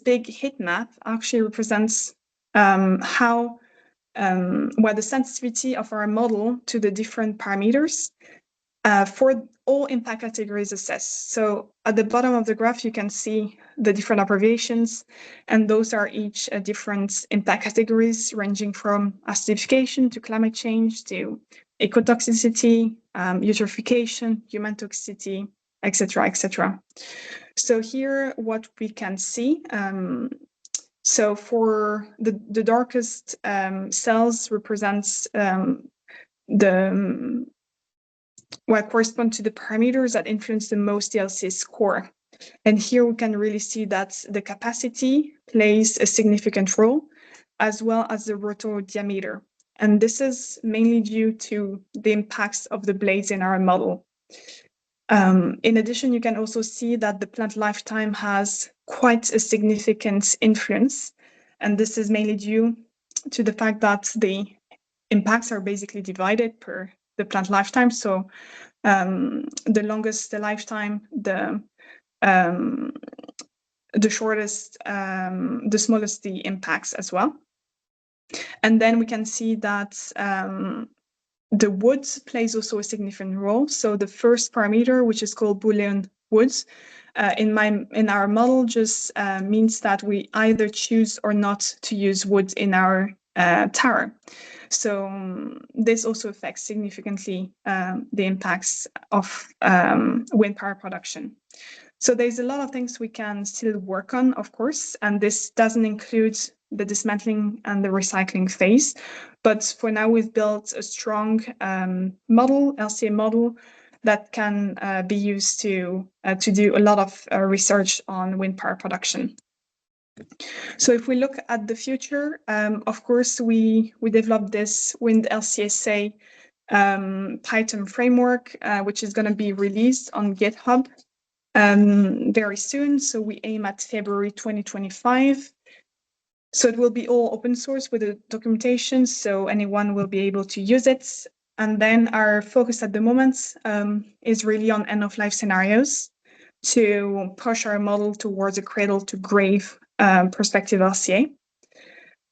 big heat map actually represents what the sensitivity of our model to the different parameters for all impact categories assessed. So at the bottom of the graph, you can see the different abbreviations, and those are each different impact categories ranging from acidification to climate change to ecotoxicity, eutrophication, human toxicity, etc., etc. So here, what we can see, so for the darkest cells represents what correspond to the parameters that influence the most the LCA score. And here we can really see that the capacity plays a significant role, as well as the rotor diameter. And this is mainly due to the impacts of the blades in our model. In addition, you can also see that the plant lifetime has quite a significant influence. And this is mainly due to the fact that the impacts are basically divided per the plant lifetime. So the longest the lifetime, the shortest, the smallest the impacts as well. And then we can see that the wood plays also a significant role. So the first parameter, which is called Boolean woods, in our model just means that we either choose or not to use wood in our tower. So this also affects significantly the impacts of wind power production. So there's a lot of things we can still work on, of course, and this doesn't include the dismantling and the recycling phase. But for now, we've built a strong model, LCA model, that can be used to do a lot of research on wind power production. So if we look at the future, of course, we developed this Wind LCSA Python framework, which is going to be released on GitHub very soon. So we aim at February 2025. So it will be all open source with the documentation, so anyone will be able to use it. And then our focus at the moment is really on end-of-life scenarios to push our model towards a cradle-to-grave Prospective LCA.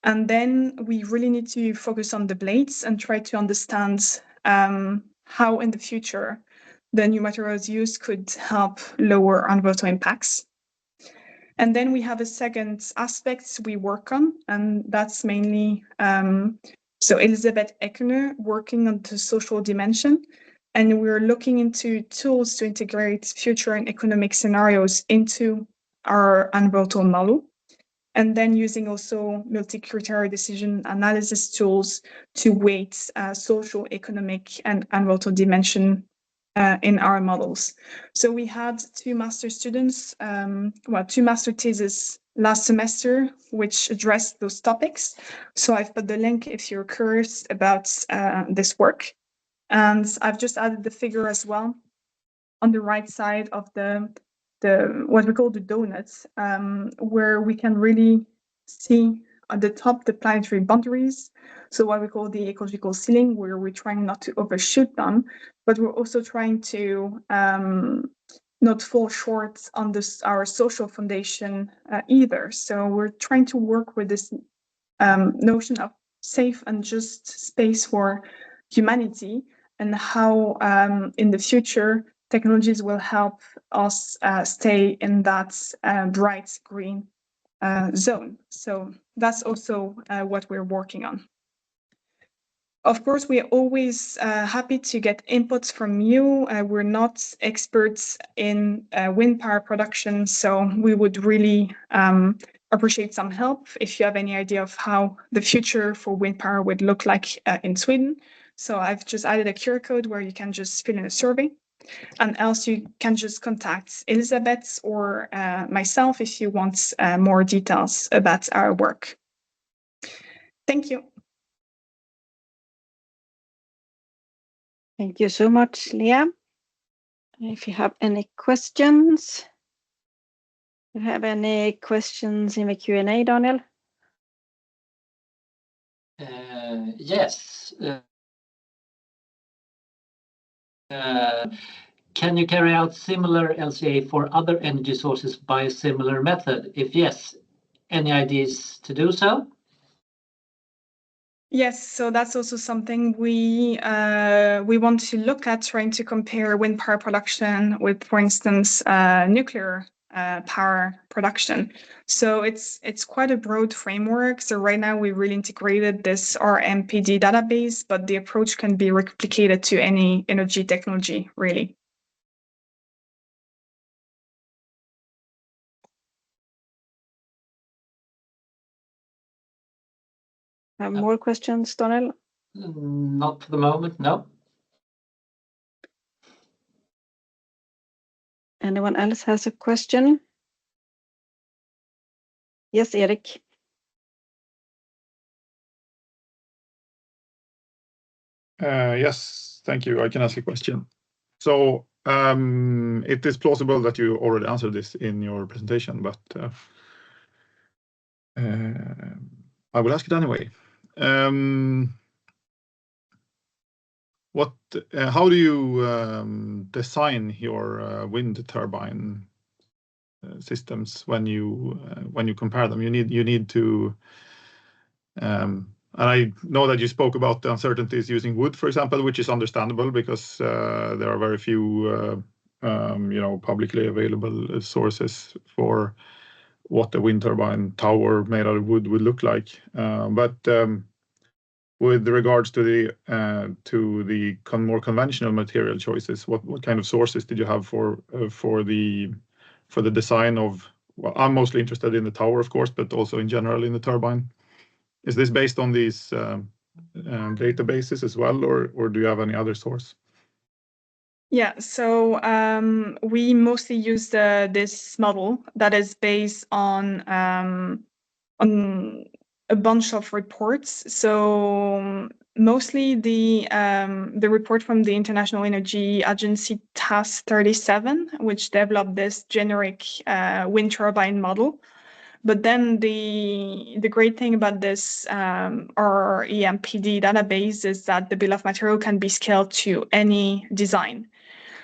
And then we really need to focus on the blades and try to understand how in the future the new materials used could help lower environmental impacts. And then we have a second aspect we work on, and that's mainly, so Elisabeth Eckener working on the social dimension, and we're looking into tools to integrate future and economic scenarios into our environmental model, and then using also multi-criteria decision analysis tools to weight social, economic, and environmental dimension in our models. So we had two master students, two master theses last semester, which addressed those topics. So I've put the link if you're curious about this work. And I've just added the figure as well on the right side of the what we call the donuts, where we can really see at the top the planetary boundaries. So what we call the ecological ceiling, where we're trying not to overshoot them, but we're also trying to not fall short on our social foundation either. So we're trying to work with this notion of safe and just space for humanity, and how in the future technologies will help us stay in that bright green zone. So that's also what we're working on. Of course, we are always happy to get inputs from you. We're not experts in wind power production, so we would really appreciate some help if you have any idea of how the future for wind power would look like in Sweden. So I've just added a QR code where you can just fill in a survey, and else you can just contact Elizabeth or myself if you want more details about our work. Thank you. Thank you so much, Léa. If you have any questions, do you have any questions in the Q&A, Daniel? Yes. Can you carry out similar LCA for other energy sources by a similar method? If yes, any ideas to do so? Yes, so that's also something we want to look at, trying to compare wind power production with, for instance, nuclear power production. So it's quite a broad framework. So right now we really integrated this RMPD database, but the approach can be replicated to any energy technology, really. Have more questions, Daniel? Not for the moment, no. Anyone else has a question? Yes, Erik. Yes, thank you. I can ask a question. So it is plausible that you already answered this in your presentation, but I will ask it anyway. How do you design your wind turbine systems when you compare them? You need to, and I know that you spoke about the uncertainties using wood, for example, which is understandable because there are very few publicly available sources for what the wind turbine tower made out of wood would look like. But with regards to the more conventional material choices, what kind of sources did you have for the design of? Well, I'm mostly interested in the tower, of course, but also in general in the turbine. Is this based on these databases as well, or do you have any other source? Yeah, so we mostly use this model that is based on a bunch of reports. So mostly the report from the International Energy Agency Task 37, which developed this generic wind turbine model. But then the great thing about this our EMPD database is that the bill of material can be scaled to any design.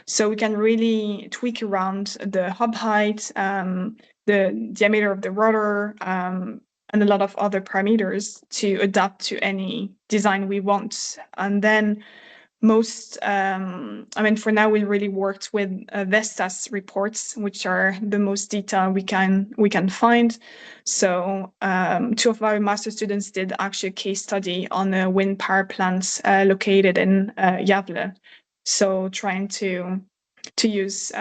So we can really tweak around the hub height, the diameter of the rotor, and a lot of other parameters to adapt to any design we want. And then for now, we really worked with Vestas reports, which are the most data we can find. So 2 of our master students did actually a case study on a wind power plant located in Gävle. So trying to use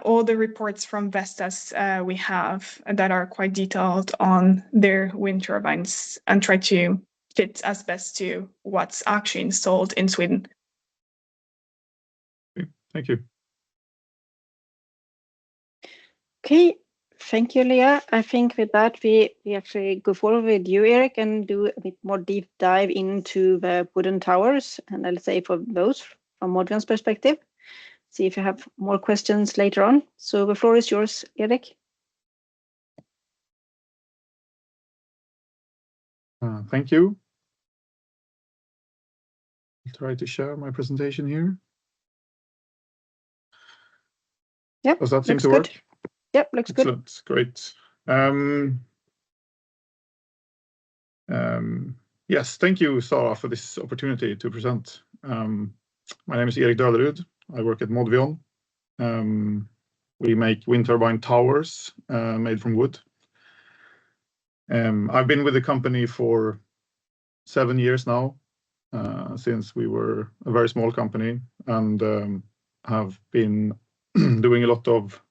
all the reports from Vestas we have that are quite detailed on their wind turbines and try to fit as best to what's actually installed in Sweden. Thank you. Okay, thank you, Léa. I think with that, we actually go forward with you, Erik, and do a bit more deep dive into the wooden towers, and I'll say for those from Modvion's perspective. See if you have more questions later on. So the floor is yours, Erik. Thank you. I'll try to share my presentation here. Yep. Does that seem to work? Yep, looks good. Excellent. Great. Yes, thank you, Sara, for this opportunity to present. My name is Erik Dölerud. I work at Modvion. We make wind turbine towers made from wood. I've been with the company for 7 years now, since we were a very small company, and have been doing a lot of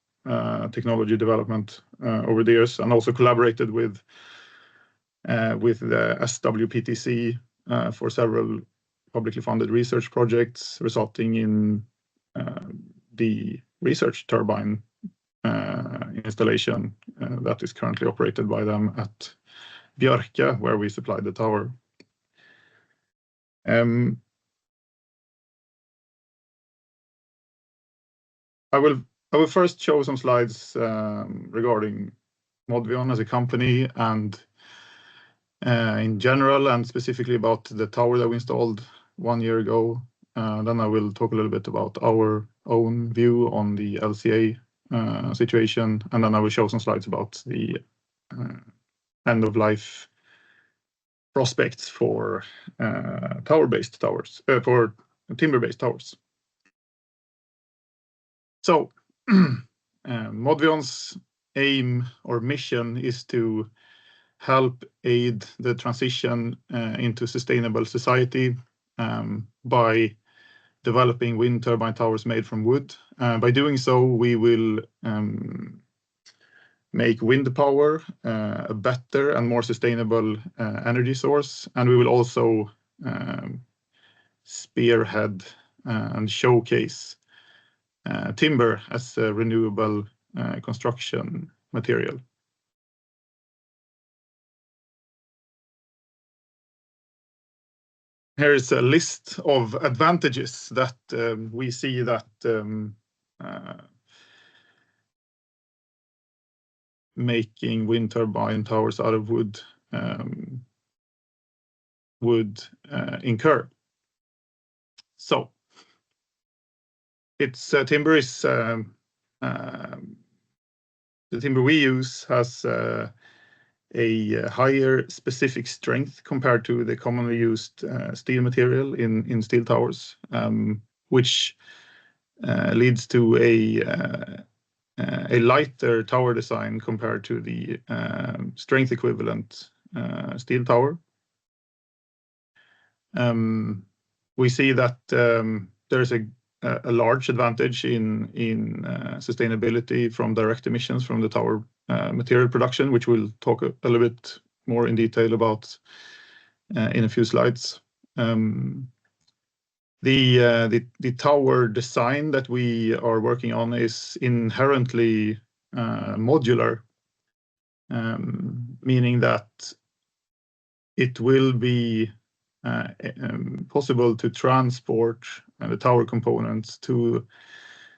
technology development over the years, and also collaborated with the SWPTC for several publicly funded research projects, resulting in the research turbine installation that is currently operated by them at Björke, where we supply the tower. I will first show some slides regarding Modvion as a company, and in general, and specifically about the tower that we installed 1 year ago. Then I will talk a little bit about our own view on the LCA situation, and then I will show some slides about the end-of-life prospects for tower-based towers, for timber-based towers. So, Modvion's aim or mission is to help aid the transition into sustainable society by developing wind turbine towers made from wood. By doing so, we will make wind power a better and more sustainable energy source, and we will also spearhead and showcase timber as a renewable construction material. Here is a list of advantages that we see that making wind turbine towers out of wood would incur. So, its timber is the timber we use has a higher specific strength compared to the commonly used steel material in steel towers, which leads to a lighter tower design compared to the strength equivalent steel tower. We see that there's a large advantage in sustainability from direct emissions from the tower material production, which we'll talk a little bit more in detail about in a few slides. The tower design that we are working on is inherently modular, meaning that it will be possible to transport the tower components to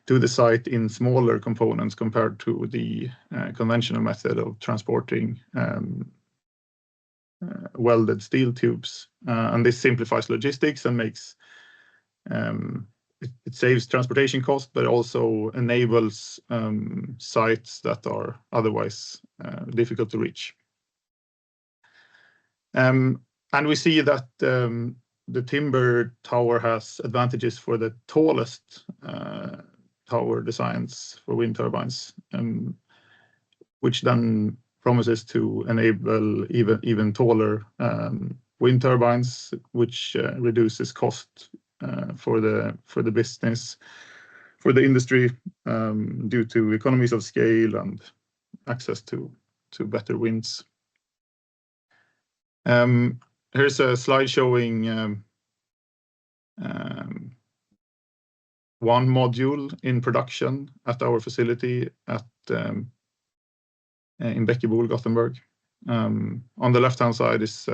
the site in smaller components compared to the conventional method of transporting welded steel tubes. And this simplifies logistics and makes it saves transportation costs, but also enables sites that are otherwise difficult to reach. And we see that the timber tower has advantages for the tallest tower designs for wind turbines, which then promises to enable even taller wind turbines, which reduces cost for the business, for the industry, due to economies of scale and access to better winds. Here's a slide showing one module in production at our facility in Bäckebol, Gothenburg. On the left-hand side is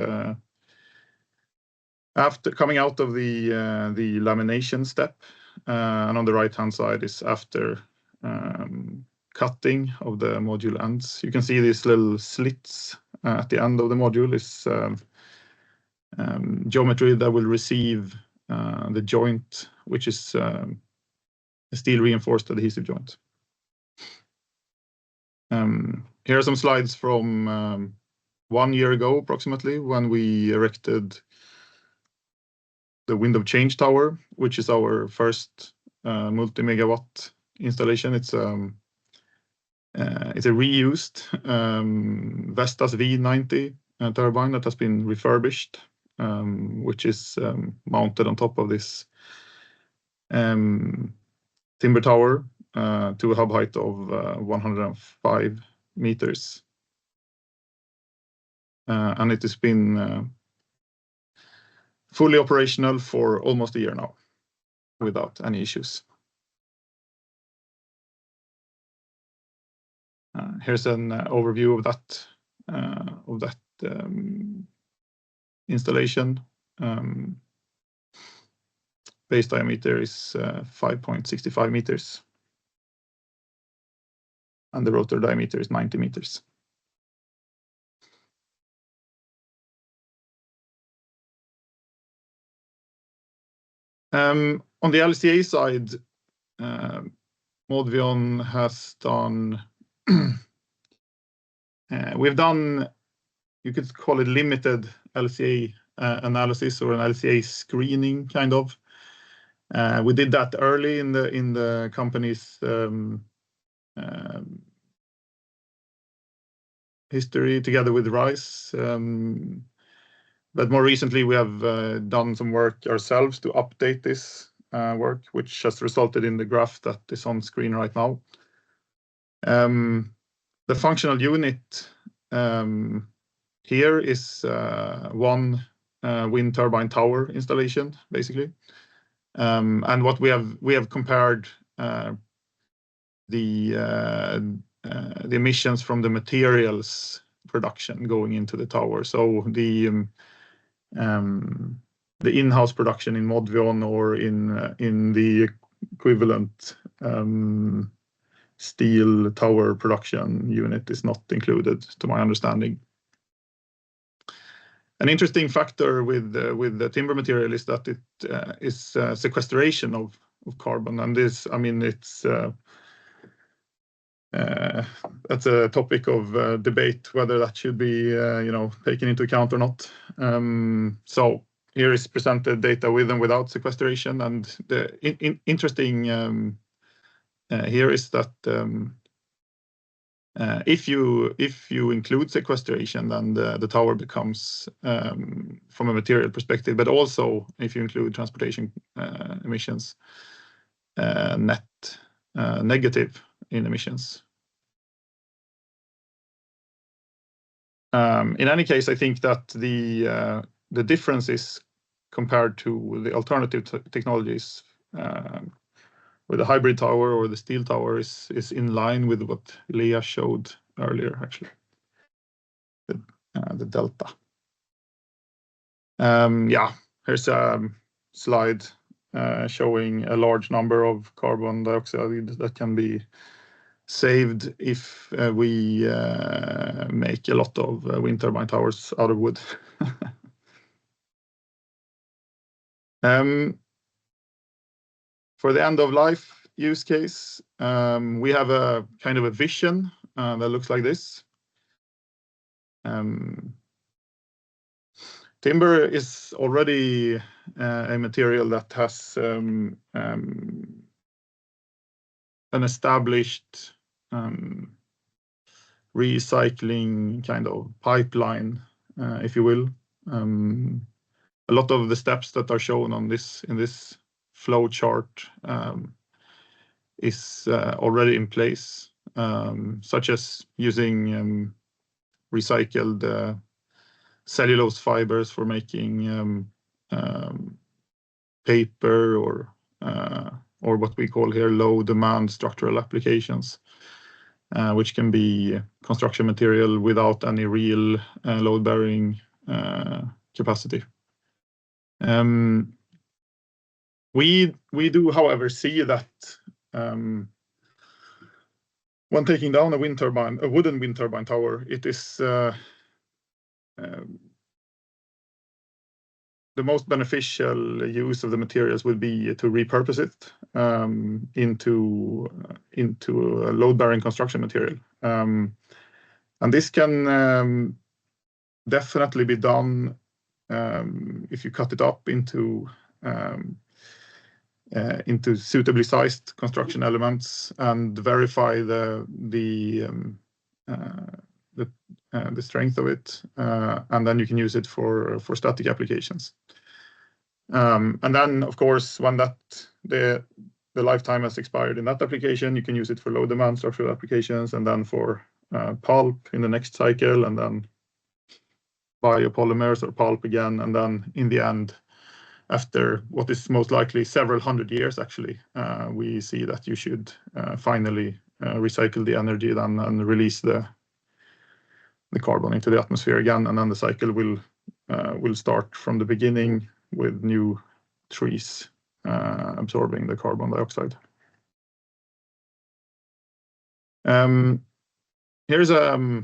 after coming out of the lamination step, and on the right-hand side is after cutting of the module ends. You can see these little slits at the end of the module is geometry that will receive the joint, which is a steel reinforced adhesive joint. Here are some slides from 1 year ago, approximately, when we erected the Wind of Change Tower, which is our first multi-megawatt installation. It's a reused Vestas V90 turbine that has been refurbished, which is mounted on top of this timber tower to a hub height of 105 meters. And it has been fully operational for almost a year now without any issues. Here's an overview of that installation. Base diameter is 5.65 meters, and the rotor diameter is 90 meters. On the LCA side, Modvion has done, we've done, you could call it limited LCA analysis or an LCA screening, kind of. We did that early in the company's history together with Rise. But more recently, we have done some work ourselves to update this work, which has resulted in the graph that is on screen right now. The functional unit here is one wind turbine tower installation, basically. And what we have compared the emissions from the materials production going into the tower. So the in-house production in Modvion or in the equivalent steel tower production unit is not included, to my understanding. An interesting factor with the timber material is that it is sequestration of carbon, and this, I mean, that's a topic of debate whether that should be taken into account or not. So here is presented data with and without sequestration, and the interesting here is that if you include sequestration, then the tower becomes, from a material perspective, but also if you include transportation emissions, net negative in emissions. In any case, I think that the differences compared to the alternative technologies with the hybrid tower or the steel tower is in line with what Léa showed earlier, actually, the delta. Yeah, here's a slide showing a large number of carbon dioxide that can be saved if we make a lot of wind turbine towers out of wood. For the end of life use case, we have a kind of a vision that looks like this. Timber is already a material that has an established recycling kind of pipeline, if you will. A lot of the steps that are shown on in this flow chart is already in place, such as using recycled cellulose fibers for making paper or what we call here low demand structural applications, which can be construction material without any real load bearing capacity. We do, however, see that when taking down a wooden wind turbine tower, it is the most beneficial use of the materials would be to repurpose it into a load-bearing construction material, and this can definitely be done if you cut it up into suitably sized construction elements and verify the strength of it, and then you can use it for static applications. And then, of course, when the lifetime has expired in that application, you can use it for low demand structural applications, and then for pulp in the next cycle, and then biopolymers or pulp again, and then in the end, after what is most likely several hundred years, actually, we see that you should finally recycle the energy then and release the carbon into the atmosphere again, and then the cycle will start from the beginning with new trees absorbing the carbon dioxide. Here's a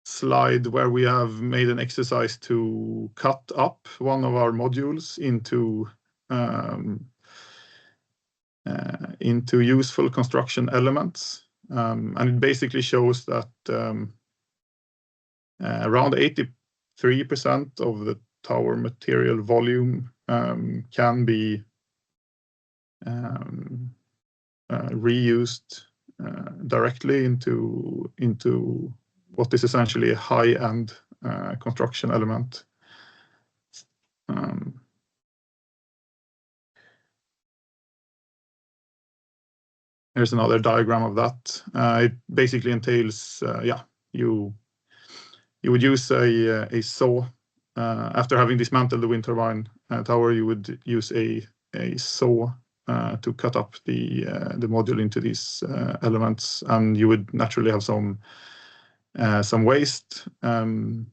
slide where we have made an exercise to cut up one of our modules into useful construction elements, and it basically shows that around 83% of the tower material volume can be reused directly into what is essentially a high-end construction element. Here's another diagram of that. It basically entails, you would use a saw. After having dismantled the wind turbine tower, you would use a saw to cut up the module into these elements, and you would naturally have some waste. And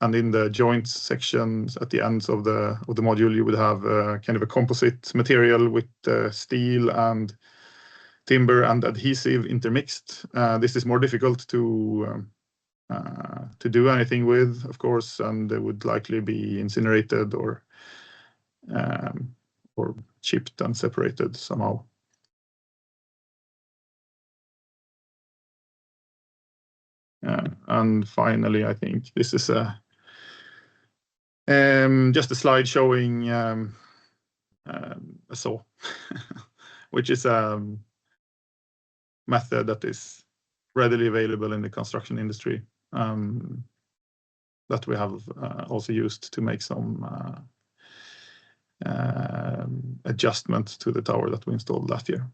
in the joints sections at the ends of the module, you would have kind of a composite material with steel and timber and adhesive intermixed. This is more difficult to do anything with, of course, and they would likely be incinerated or chipped and separated somehow. And finally, I think this is just a slide showing a saw, which is a method that is readily available in the construction industry, that we have also used to make some adjustments to the tower that we installed last year.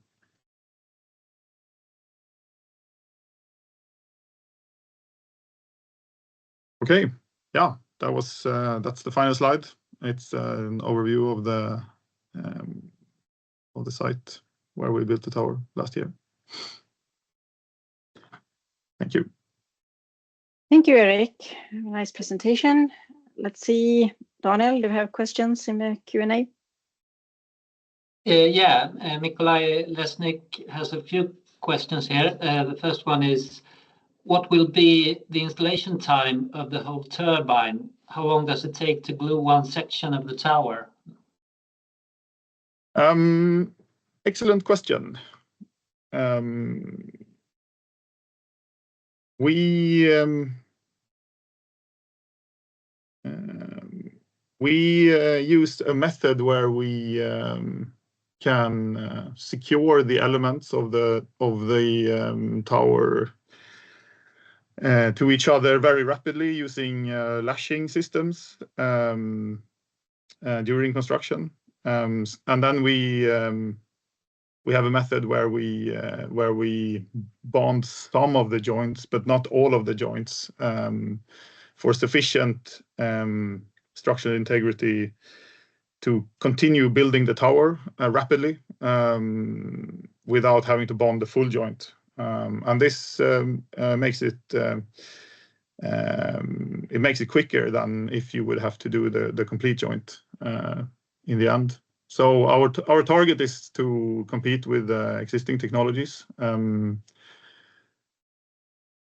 Okay, yeah, that's the final slide. It's an overview of the site where we built the tower last year. Thank you. Thank you, Erik. Nice presentation. Let's see, Daniel, do you have questions in the Q&A? Yeah, Nikolai Lesnik has a few questions here. The first one is, what will be the installation time of the whole turbine? How long does it take to glue one section of the tower? Excellent question. We used a method where we can secure the elements of the tower to each other very rapidly using lashing systems during construction, and then we have a method where we bond some of the joints, but not all of the joints, for sufficient structural integrity to continue building the tower rapidly without having to bond the full joint. And this makes it quicker than if you would have to do the complete joint in the end. So our target is to compete with existing technologies,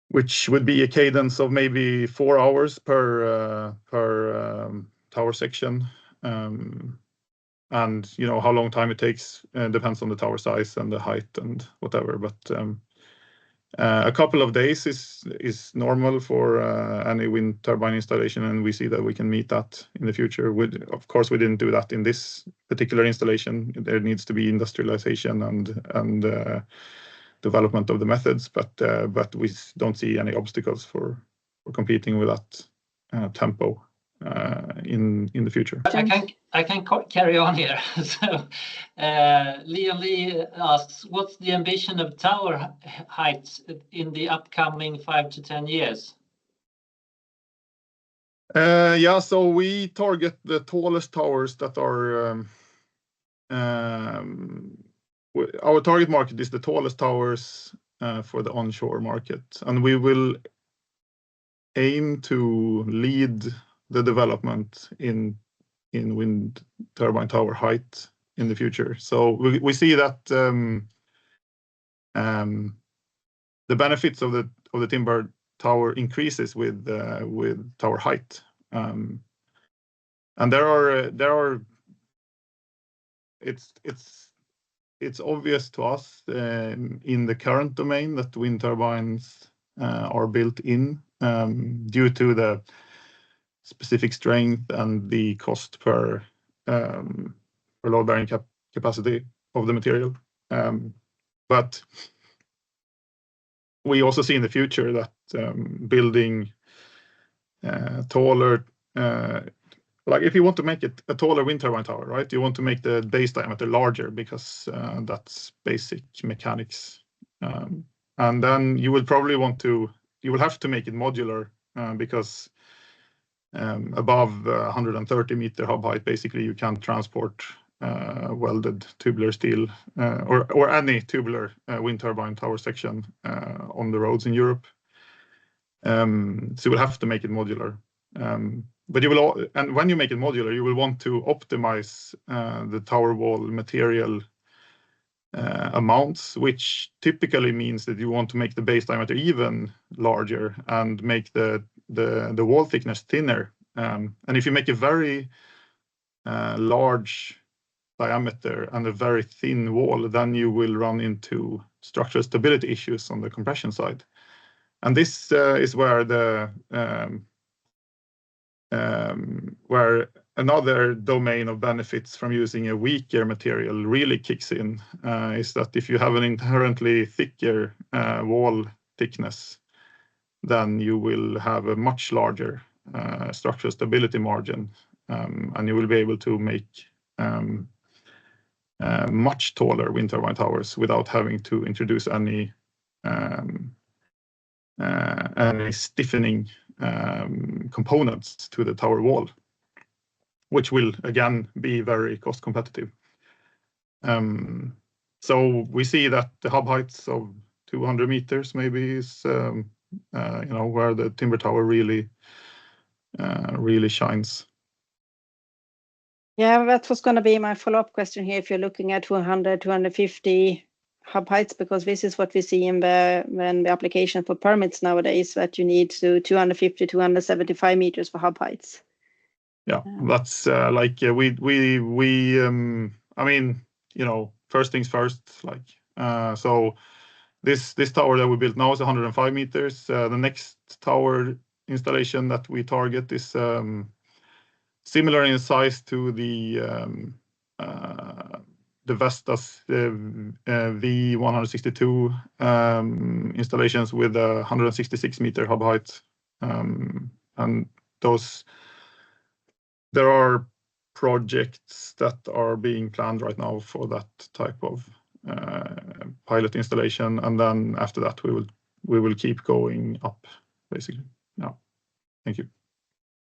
which would be a cadence of maybe 4 hours per tower section. And how long time it takes depends on the tower size and the height and whatever. But A couple of days is normal for any wind turbine installation, and we see that we can meet that in the future. Of course, we didn't do that in this particular installation. There needs to be industrialization and development of the methods, but we don't see any obstacles for competing with that tempo in the future. I can carry on here. So, Leon Lee asks, what's the ambition of tower heights in the upcoming 5 to 10 years? Yeah, so we target the tallest towers that are. Our target market is the tallest towers for the onshore market, and we will aim to lead the development in wind turbine tower height in the future. So we see that the benefits of the timber tower increases with tower height, and there are it's obvious to us in the current domain that wind turbines are built in due to the specific strength and the cost per load bearing capacity of the material. But we also see in the future that building taller, like if you want to make it a taller wind turbine tower, right? You want to make the base diameter larger because that's basic mechanics. And then you will probably you will have to make it modular because above 130 meter hub height, basically you can't transport welded tubular steel or any tubular wind turbine tower section on the roads in Europe. So you will have to make it modular. But and when you make it modular, you will want to optimize the tower wall material amounts, which typically means that you want to make the base diameter even larger and make the wall thickness thinner. And if you make a very large diameter and a very thin wall, then you will run into structural stability issues on the compression side. And this is where where another domain of benefits from using a weaker material really kicks in, is that if you have an inherently thicker wall thickness, then you will have a much larger structural stability margin, and you will be able to make much taller wind turbine towers without having to introduce any stiffening components to the tower wall, which will again be very cost competitive. So we see that the hub heights of 200 meters maybe is where the timber tower really shines. Yeah, that was going to be my follow-up question here. If you're looking at 200, 250 hub heights, because this is what we see when the application for permits nowadays, that you need to 250, 275 meters for hub heights. Yeah, that's like I mean, first things first, so this tower that we built now is 105 meters. The next tower installation that we target is similar in size to the Vestas V162 installations with 166 meter hub height, and there are projects that are being planned right now for that type of pilot installation, and then after that we will keep going up, basically. Yeah, thank you.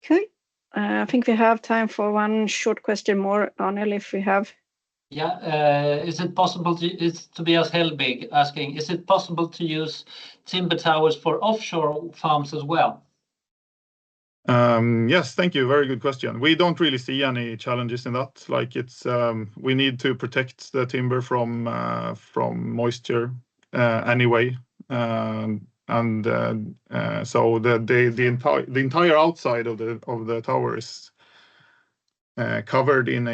Okay, I think we have time for one short question more, Daniel, if we have. Yeah, is it possible it's Tobias Hellbig asking, is it possible to use timber towers for offshore farms as well? Yes, thank you. Very good question. We don't really see any challenges in that. Like we need to protect the timber from moisture anyway, so the entire outside of the tower is covered in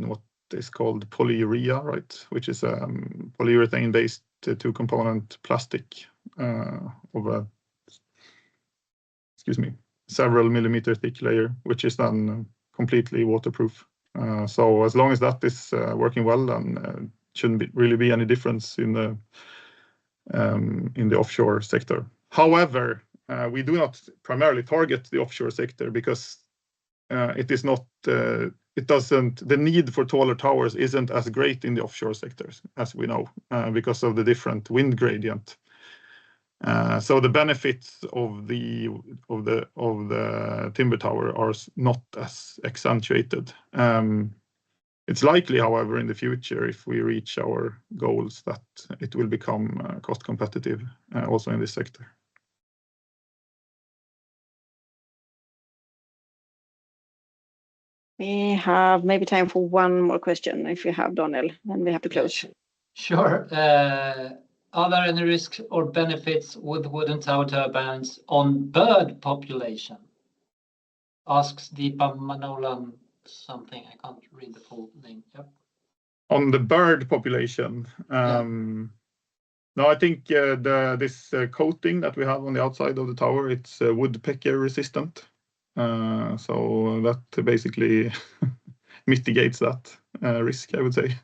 what is called polyurea, right? Which is polyurethane-based two-component plastic of a, several millimeter thick layer, which is then completely waterproof. So as long as that is working well, then shouldn't really be any difference in the offshore sector. However, we do not primarily target the offshore sector because it is not. The need for taller towers isn't as great in the offshore sectors, as we know, because of the different wind gradient. So the benefits of the timber tower are not as accentuated. It's likely, however, in the future, if we reach our goals, that it will become cost competitive also in this sector. We have maybe time for one more question if you have, Daniel, then we have to close. Sure. Are there any risks or benefits with wooden tower turbines on bird population? Asks Deepa Manolan something. I can't read the full name. Yep. On the bird population, no, I think this coating that we have on the outside of the tower, it's woodpecker resistant. So that basically mitigates that risk, I would say.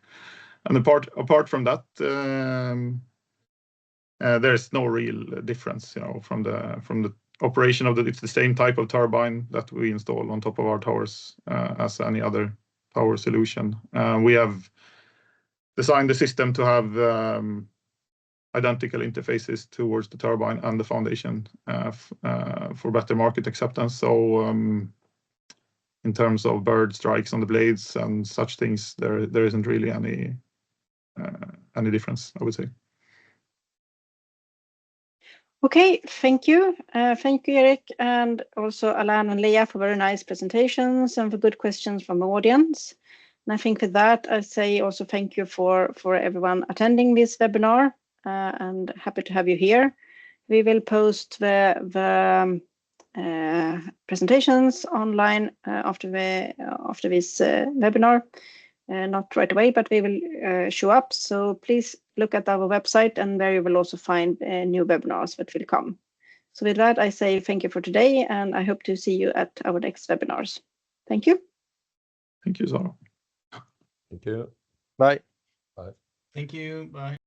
And apart from that, there's no real difference, from the operation of it's the same type of turbine that we install on top of our towers as any other tower solution. We have designed the system to have identical interfaces towards the turbine and the foundation for better market acceptance. So in terms of bird strikes on the blades and such things, there isn't really any difference, I would say. Okay, thank you. Thank you, Erik, and also Alann and Léa for very nice presentations and for good questions from the audience. And I think with that, I say also thank you for everyone attending this webinar, and happy to have you here. We will post the presentations online after this webinar. Not right away, but we will show up. So please look at our website, and there you will also find new webinars that will come. So with that, I say thank you for today, and I hope to see you at our next webinars. Thank you. Thank you, Sara. Thank you. Bye. Bye. Thank you. Bye.